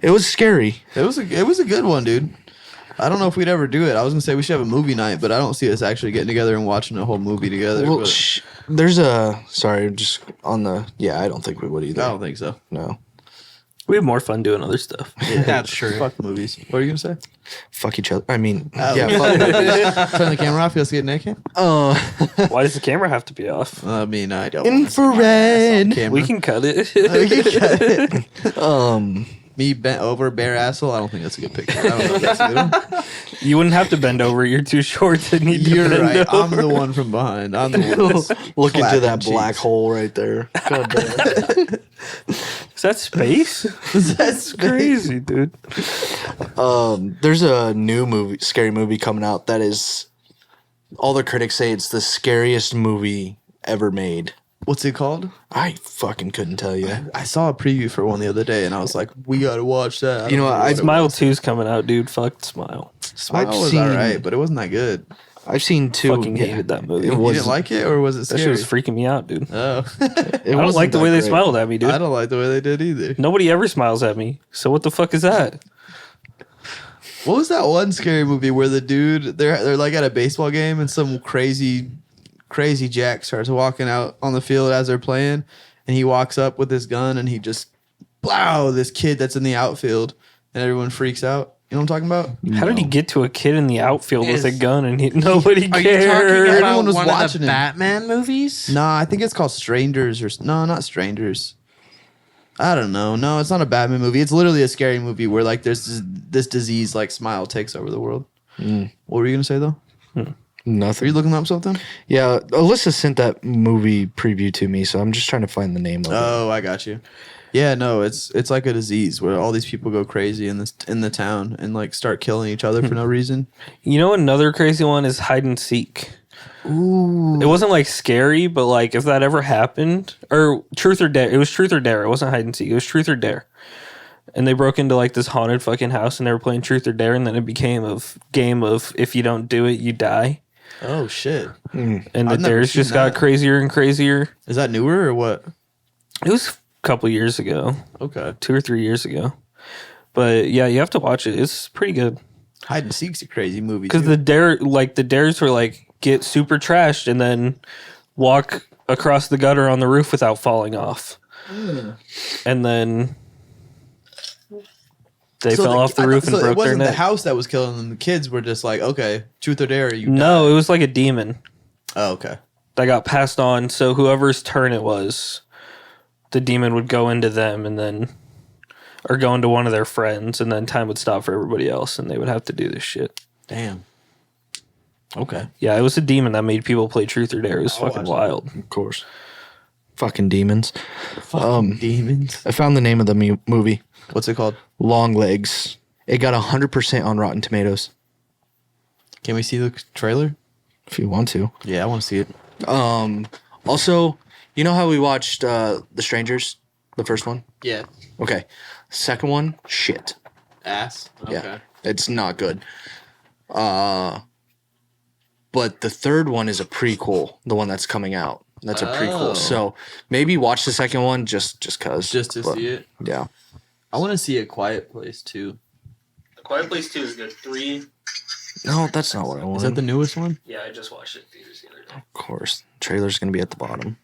It was scary. It was a good one, dude. I don't know if we'd ever do it. I was gonna say we should have a movie night, but I don't see us actually getting together and watching a whole movie together. Well, but there's a sorry, just on the yeah. I don't think we would either. I don't think so. No. We have more fun doing other stuff. That's true. Fuck movies. What are you gonna say? Fuck each other. I mean, Oh. yeah. Fuck movies. Turn the camera off. Let's get naked. Why does the camera have to be off? I mean, I don't. Infrared. We can cut it. Me bent over, bare asshole. I don't think that's a good picture. I don't know if that's a good one. You wouldn't have to bend over. You're too short to need to You're bend right. I'm over. the one from behind. I'm the one that's Look into clapping that black cheeks. hole right there. God damn. Is that space? That's Crazy, dude. There's a new scary movie coming out that is. All the critics say it's the scariest movie ever made. What's it called? I fucking couldn't tell you. I saw a preview for one the other day, and I was like, "We gotta watch that." You know what, I Smile 2's coming out, dude. Fuck Smile. Smile I've was seen- alright, but it wasn't that good. I've seen two. Fucking hated that movie. It You was didn't like it, or was it That shit scary? was freaking me out, dude. Oh, It I don't wasn't like the that way they great. smiled at me, dude. I don't like the way they did either. Nobody ever smiles at me. So what the fuck is that? What was that one scary movie where the dude they're like at a baseball game and some crazy jack starts walking out on the field as they're playing, and he walks up with his gun and he just blow this kid that's in the outfield, and everyone freaks out. You know what I'm talking about? How did he get to a kid in the outfield with a Is- gun and nobody Are you cared? talking about Everyone was one of watching the him. Batman movies? Nah, I think it's called Strangers or no, not Strangers. I don't know. No, it's not a Batman movie. It's literally a scary movie where like there's this disease like smile takes over the world. What were you gonna say though? Are Nothing. you looking up something? Yeah, Alyssa sent that movie preview to me, so I'm just trying to find the name of it. Oh, I got you. Yeah, no, it's like a disease where all these people go crazy in the town and like start killing each other for no reason. You know, another crazy one is hide and seek. Ooh. It wasn't like scary, but like if that ever happened, or truth or dare, it was truth or dare. It wasn't hide and seek. It was truth or dare. And they broke into like this haunted fucking house and they were playing truth or dare, and then it became a game of if you don't do it, you die. Oh shit. And the I've never dares seen just got that. crazier and crazier. Is that newer or what? It was a couple years ago, Okay. 2 or 3 years ago. But yeah, you have to watch it. It's pretty good. Hide and Seek's a crazy movie. Because too. the dares were like get super trashed and then walk across the gutter on the roof without falling off. And then they fell off the roof and so broke it wasn't their the neck. house that was killing them. The kids were just like, okay, truth or dare, you No, it was like a demon Oh, okay. that got passed on. So whoever's turn it was, the demon would go into them and then, or go into one of their friends, and then time would stop for everybody else and they would have to do this shit. Damn. Okay. Yeah, it was a demon that made people play truth or dare. It was I'll fucking watch wild. Of course. Fucking demons. Demons. I found the name of the movie. What's it called? Long Legs. It got 100% on Rotten Tomatoes. Can we see the trailer? If you want to. Yeah, I want to see it. Also, you know how we watched The Strangers, the first one? Yeah. Okay. Second one, shit. Ass. Yeah, it's not good. But the third one is a prequel, the one that's coming out. That's a Oh. prequel. So maybe watch the second one just cause. Just to But, see it. Yeah. I want to see A Quiet Place too. The Quiet Place 2 is good. 3. No, that's not what I wanted. Is that the newest one? Yeah, I just watched it in theaters the other day. Of course. Trailer's gonna be at the bottom.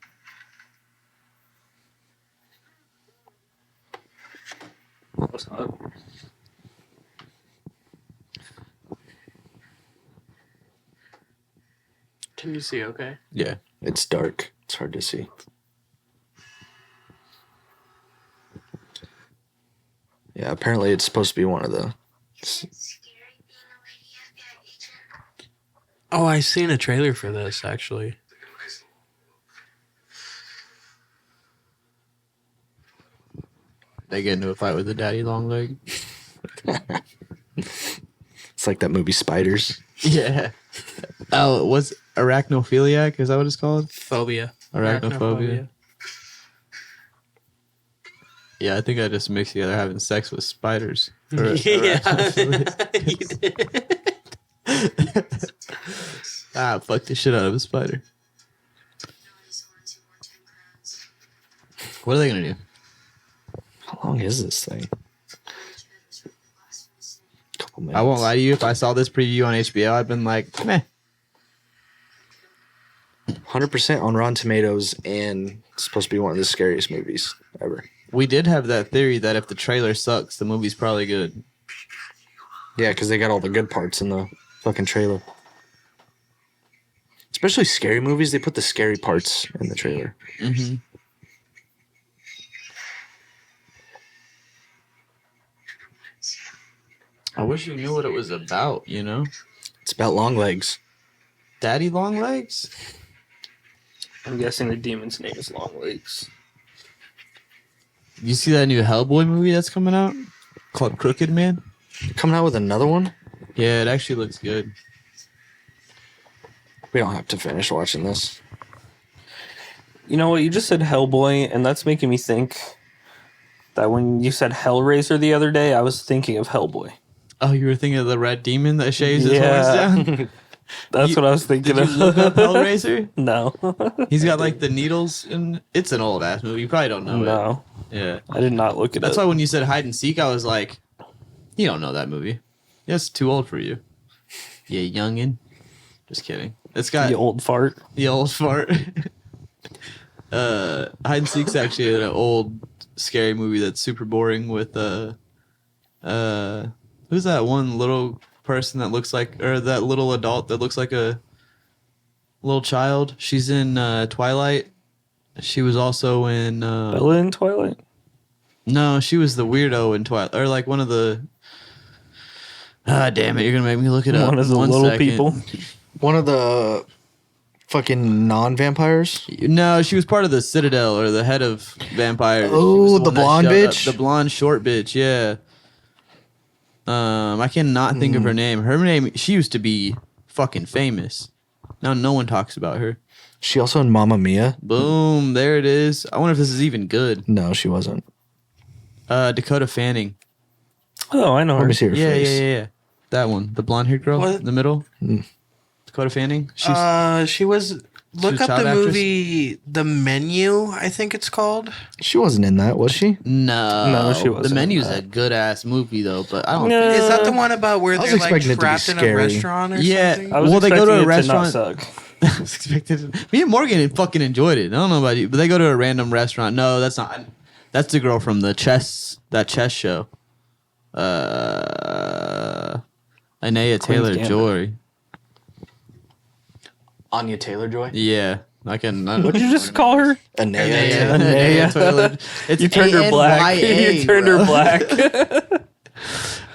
What's up? Can you see okay? Yeah. It's dark. It's hard to see. Yeah, apparently it's supposed to be one of the. Oh, I seen a trailer for this actually. They get into a fight with the daddy long leg. It's like that movie Spiders. Yeah. Oh, what's arachnophiliac? Is that what it's called? Phobia. Arachnophobia. Yeah, I think I just mixed together having sex with spiders. Or- Yeah. arachnophobia. You did. Ah, fuck the shit out of a spider. What are they gonna do? How long is this thing? Couple minutes. I won't lie to you. If I saw this preview on HBO, I'd been like, meh. 100% on Rotten Tomatoes, and it's supposed to be one of the scariest movies ever. We did have that theory that if the trailer sucks, the movie's probably good. Yeah, because they got all the good parts in the fucking trailer. Especially scary movies, they put the scary parts in the trailer. Mm-hmm. I wish you knew what it was about, you know? It's about long legs. Daddy Long Legs? I'm guessing the demon's name is Longlegs. You see that new Hellboy movie that's coming out? Called Crooked Man? Coming out with another one? Yeah, it actually looks good. We don't have to finish watching this. You know what? You just said Hellboy, and that's making me think that when you said Hellraiser the other day, I was thinking of Hellboy. Oh, you were thinking of the red demon that shaves his horns down? That's what I was thinking Did of. you look up Hellraiser? No. He's got like the needles, and it's an old ass movie. You probably don't know it. No. Yeah. I did not look it That's up. why when you said hide and seek, I was like, you don't know that movie. Yeah, it's too old for you. Yeah, youngin. Just kidding. It's got The old fart. the old fart. Hide and seek's actually an old scary movie that's super boring with who's that one little person that looks like, or that little adult that looks like a little child? She's in Twilight. She was also in Bella in Twilight? no, she was the weirdo in Twilight, or like one of the damn it, you're gonna make me look it up. One of the little second. people. One of the fucking non-vampires? No, she was part of the Citadel, or the head of vampires. She Oh, was the one that blonde showed up. bitch? The blonde short bitch, yeah. I cannot think of her name. Her name, she used to be fucking famous. Now no one talks about her. She also in Mamma Mia? Boom, there it is. I wonder if this is even good. No, she wasn't. Dakota Fanning. Oh, I know Let her. me see her Yeah, face. yeah. That one, the blonde haired girl What? in the middle. Mm. Dakota Fanning. She's She was. Look was a up child the actress? movie, The Menu. I think it's called. She wasn't in that, was she? no, she wasn't The Menu's in a good ass movie though, but I don't. Yeah. think Is that the one about where I was they're like expecting it to be trapped in a scary. restaurant or Yeah. something? I was Well, they go to a expecting it to not restaurant- suck. I was expected. Me and Morgan fucking enjoyed it. I don't know about you, but they go to a random restaurant. No, that's not. That's the girl from the chess show. Anaya Taylor Gambit. Joy. Anya Taylor-Joy? Yeah, I can. What'd you just call her? Anaya. Anaya. Taylor. It's You turned her black. ANYA, You turned bro. her black.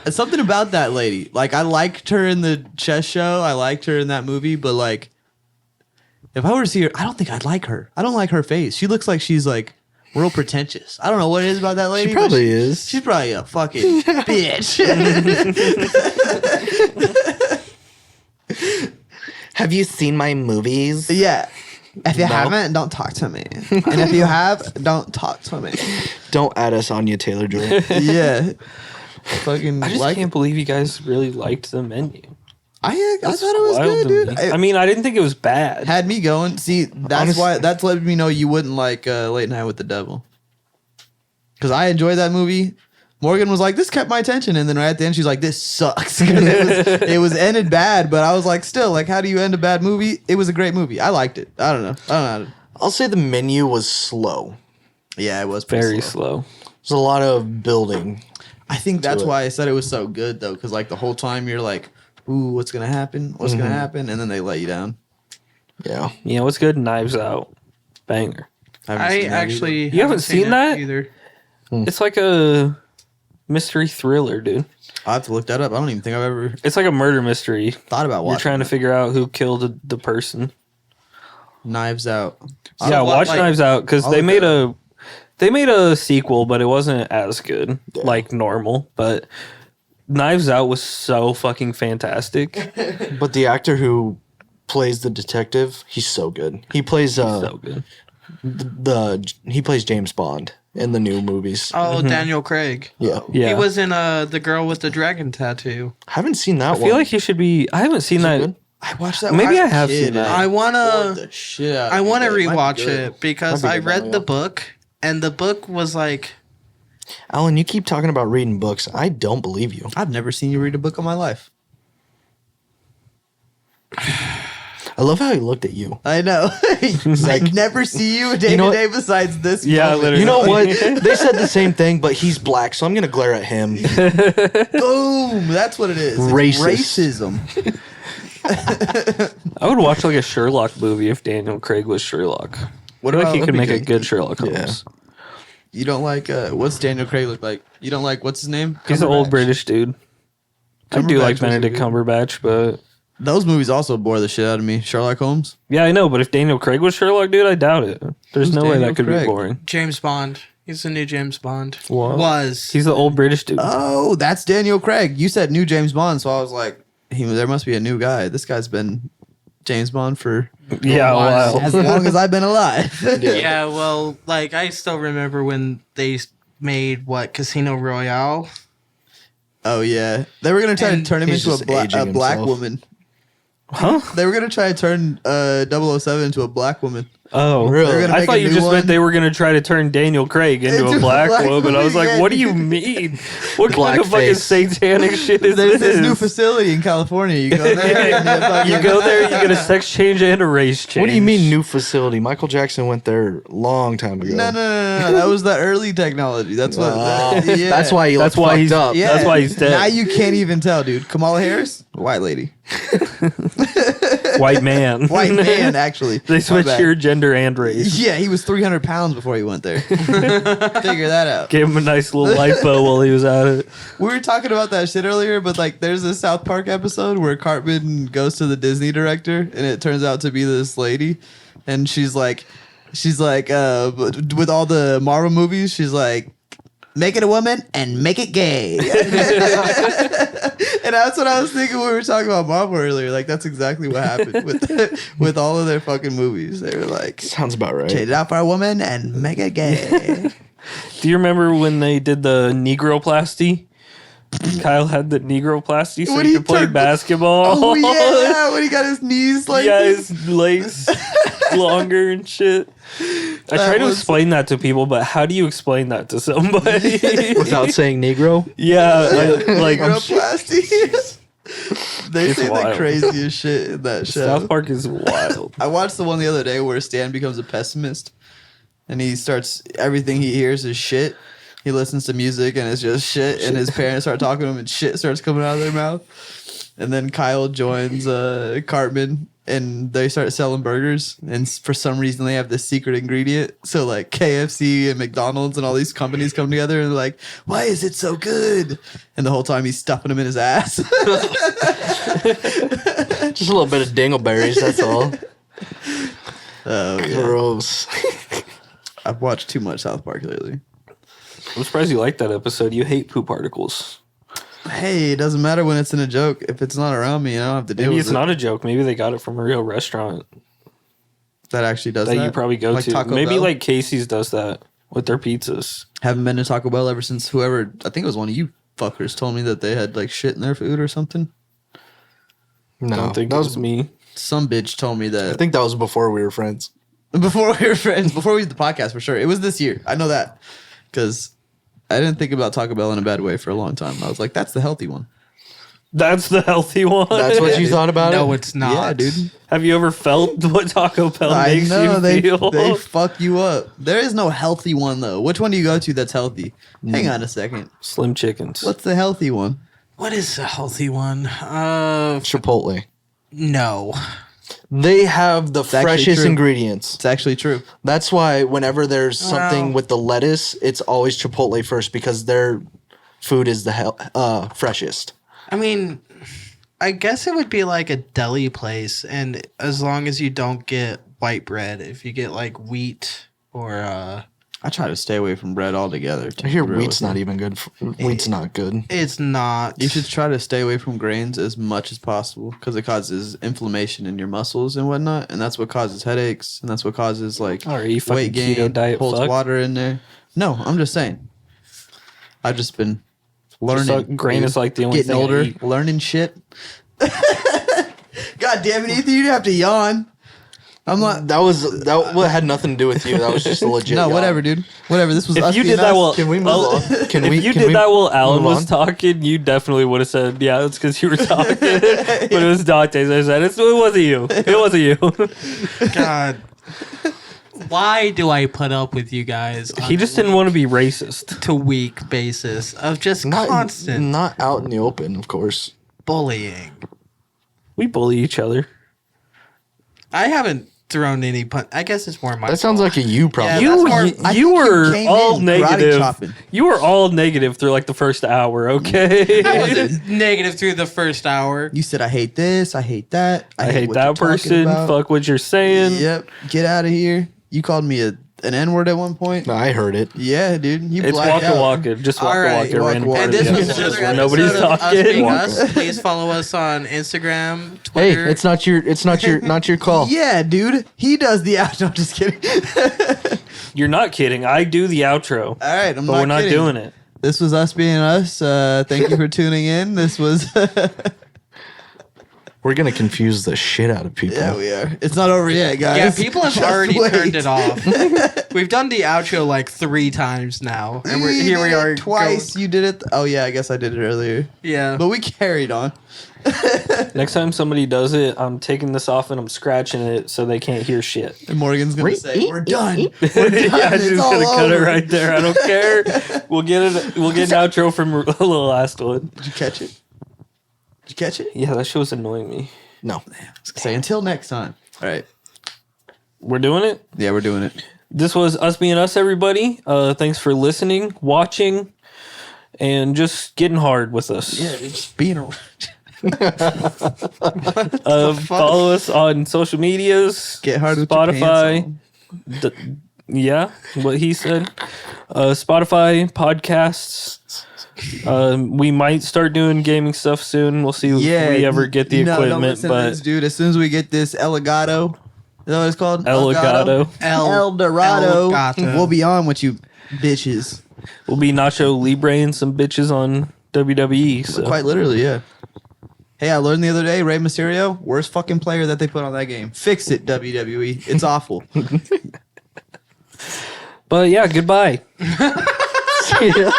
It's something about that lady. Like, I liked her in the chess show. I liked her in that movie, but like, if I were to see her, I don't think I'd like her. I don't like her face. She looks like she's like real pretentious. I don't know what it is about that lady. She but probably is. She's probably a fucking bitch. Have you seen my movies? Yeah. If you haven't, don't talk to me. And if you have, don't talk to me. Don't add us Anya Taylor-Joy. Yeah. Fucking I just like can't believe you guys really liked The Menu. I thought it was Wild good, to dude. me. I mean, I didn't think it was bad. Had me going. See, that's why that's let me know you wouldn't like Late Night with the Devil. Because I enjoyed that movie. Morgan was like, "This kept my attention," and then right at the end, she's like, "This sucks." 'Cause it was ended bad, but I was like, "Still, like, how do you end a bad movie?" It was a great movie. I liked it. I don't know. I'll say the menu was slow. Yeah, it was pretty Very slow. There's a lot of building. I think that's it. why I said it was so good though, because like the whole time you're like, "Ooh, what's gonna happen? What's gonna happen?" And then they let you down. Yeah. You know what's good? Knives Out. Banger. Haven't I seen that either. actually You haven't seen it that? either. It's like a mystery thriller, dude. I'll have to look that up. I don't even think I've ever It's like a murder mystery. thought about You're watching. trying to figure out who killed the person. Knives Out. Yeah, what, watch like- Knives Out because I'll they look made a sequel, but it wasn't as good like normal. But Knives Out was so fucking fantastic. But the actor who plays the detective, he's so good. He plays So good. he plays James Bond in the new movies. Oh, Daniel Craig. Yeah. Yeah, He was in the girl with the dragon tattoo. Haven't seen that I one. feel like he should be. I haven't seen that. good? I watched that. Maybe when I was a have kid, seen that. and I bored wanna the shit out of I me, want to but it might be rewatch good. it because Might be I good, read yeah. the book and the book was like Alan, you keep talking about reading books. I don't believe you. I've never seen you read a book in my life. I love how he looked at you. I know. I never see you day to day besides this. Yeah, moment. literally. You know what? They said the same thing, but he's black, so I'm gonna glare at him. Boom. That's what it is. It's Racist. racism. I would watch like a Sherlock movie if Daniel Craig was Sherlock. What I feel about like he could that'd make be a good Sherlock Yeah. Holmes. You don't like what's Daniel Craig look like? You don't like what's his name? He's an old Cumberbatch. British dude. I do Cumberbatch like was Benedict good. Cumberbatch, but Those movies also bore the shit out of me. Sherlock Holmes. yeah, I know. But if Daniel Craig was Sherlock, dude, I doubt it. There's Who's no way Daniel that could Craig? be boring. James Bond. He's the new James Bond. What? Was. He's the old British dude. Oh, that's Daniel Craig. You said new James Bond, so I was like, there must be a new guy. This guy's been James Bond for Yeah, a while. as long as I've been alive. Yeah, well, like I still remember when they made Casino Royale. Oh yeah, they were gonna try to And turn him he's into just a aging black himself. woman. Huh? They were gonna try to turn 007 into a black woman. Oh, Really? They're gonna I make thought a you new just one. meant they were going to try to turn Daniel Craig into Into a black woman. I was woman, like, yeah. what do you mean? What kind of fucking Blackface. satanic shit is There's this new this? facility in California. You go there. and You go there, you get a sex change and a race change. What do you mean new facility? Michael Jackson went there a long time ago. No. That was the early technology. That's what. Yeah. That's why he That's looked why fucked he's up. Yeah. That's why he's dead. Now you can't even tell, dude. Kamala Harris, white lady, White man. white man. Actually, They My switched bad. your gender and race. Yeah, he was 300 pounds before he went there. Figure that out. Gave him a nice little lipo while he was at it. We were talking about that shit earlier, but like, there's a South Park episode where Cartman goes to the Disney director, and it turns out to be this lady, and she's like, with all the Marvel movies, she's like, make it a woman and make it gay. And that's what I was thinking when we were talking about Marvel earlier. Like, that's exactly what happened with all of their fucking movies. They were like, Sounds about right. trade it out for a woman and make it gay. Do you remember when they did the Negroplasty? Kyle had the Negroplasty so When he he could play turned- basketball. Oh yeah, when he got his knees like yeah, this. his legs longer and shit. I try to was- explain that to people, but how do you explain that to somebody? Without saying Negro? yeah, like Negroplasty. They It's say wild. the craziest shit in that show. South Park is wild. I watched the one the other day where Stan becomes a pessimist, and he starts everything he hears is shit. He listens to music and it's just shit, and his parents start talking to him and shit starts coming out of their mouth. And then Kyle joins Cartman, and they start selling burgers, and for some reason they have this secret ingredient. So like KFC and McDonald's and all these companies come together and they're like, why is it so good? And the whole time he's stuffing them in his ass. Just a little bit of dingleberries, that's all. Oh yeah. Gross. I've watched too much South Park lately. I'm surprised you like that episode. You hate poop particles. Hey, it doesn't matter when it's in a joke. If it's not around me, I don't have to deal Maybe with it's it. not a joke. Maybe they got it from a real restaurant That actually does that that. you probably go Like to. Taco Maybe Bell? like Casey's does that with their pizzas. Haven't been to Taco Bell ever since whoever, I think it was one of you fuckers, told me that they had like shit in their food or something. I No, don't think that it was. was me. Some bitch told me I that think that was before we were friends. before we were friends, before we did the podcast for sure. It was this year. I know that because I didn't think about Taco Bell in a bad way for a long time. I was like, that's the healthy one. That's the healthy one. That's what you thought about No, it? it's not. Yeah, dude. Have you ever felt what Taco Bell I makes know you they feel? fuck you up. There is no healthy one though. Which one do you go to that's healthy? Hang on a second. Slim chickens. What's the healthy one? What is a healthy one? Chipotle. No. They have the actually freshest true. ingredients. It's actually true. That's why whenever there's something Well- with the lettuce, it's always Chipotle first because their food is the freshest. I mean, I guess it would be like a deli place, and as long as you don't get white bread, if you get like wheat or I try to stay away from bread altogether. I hear be real wheat's with you. not even good. Wheat's not good. it's not. You should try to stay away from grains as much as possible because it causes inflammation in your muscles and whatnot, and that's what causes headaches, and that's what causes like All right, you fucking weight gain. keto diet holds fuck. water in there. No, I'm just saying. I've just been learning. So grain dude. is like the only getting thing I older, eat. learning shit. God damn it, Ethan! You'd have to yawn. I'm not. That had nothing to do with you. That was just a legit. No, yawn. whatever, dude. Whatever. This was. If us you being did that us. while Can we move on? Can if we? you can did we that while Alan move was on? talking, you definitely would have said, "Yeah, it's because you were talking." But it was Dante's. I said, "It wasn't you. It wasn't you." God. Why do I put up with you guys on He just didn't want to be racist. to week basis of just constant Not out in the open, of course. bullying? We bully each other. I haven't thrown any pun. I guess it's more my That sounds fault. like a you problem. Yeah, You that's more- I you think you were came all in karate negative. chopping. You were all negative through like the first hour. Okay. I wasn't negative through the first hour. You said I hate this. I hate that. I hate what that you're talking person. about." Fuck what you're saying. Yep. Get out of here. You called me an N-word at one point. No, I heard it. Yeah, dude. You It's blacked Waka out. Waka. Just Waka All right. Waka. Random Waka part And of this the was episode another where episode nobody's of Us Being talking. Us. Please follow us on Instagram, Hey, Twitter. it's not your call. Yeah, dude. He does the out. No, I'm just kidding. You're not kidding. I do the outro, All right, but we're not doing it. This was Us Being Us. Thank you for tuning in. This was. We're gonna confuse the shit out of people. Yeah, we are. It's not over yet, guys. Yeah, people have Just already wait. turned it off. We've done the outro like 3 times now, and You here we did it are twice. going- You did it. Oh yeah, I guess I did it earlier. yeah, But we carried on. Next time somebody does it, I'm taking this off and I'm scratching it so they can't hear shit. And Morgan's gonna say, "We're done. Yeah, I'm It's just all gonna cut it over." right there. I don't care. We'll get it. We'll get an outro from the last one. Did you catch it? Did you catch it? Yeah, that shit was annoying me. No. Say until next time. All right. We're doing it. Yeah, we're doing it. This was Us Being Us, everybody. Thanks for listening, watching, and just getting hard with us. Yeah, just being around. Follow us on social medias. Get hard with your Spotify. pants Yeah, what he said. Spotify, podcasts. We might start doing gaming stuff soon. We'll see Yeah, if we ever get the no, don't equipment, listen to this, but dude, as soon as we get this Elgato, is that what it's called? Elgato. El Dorado. Elgato. We'll be on with you bitches. We'll be Nacho Libre and some bitches on WWE. So. Quite literally, yeah. Hey, I learned the other day, Rey Mysterio, worst fucking player that they put on that game. Fix it, WWE. It's awful. But yeah, goodbye. Later.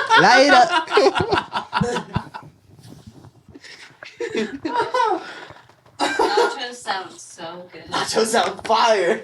Nacho sounds so good. Nachos on fire.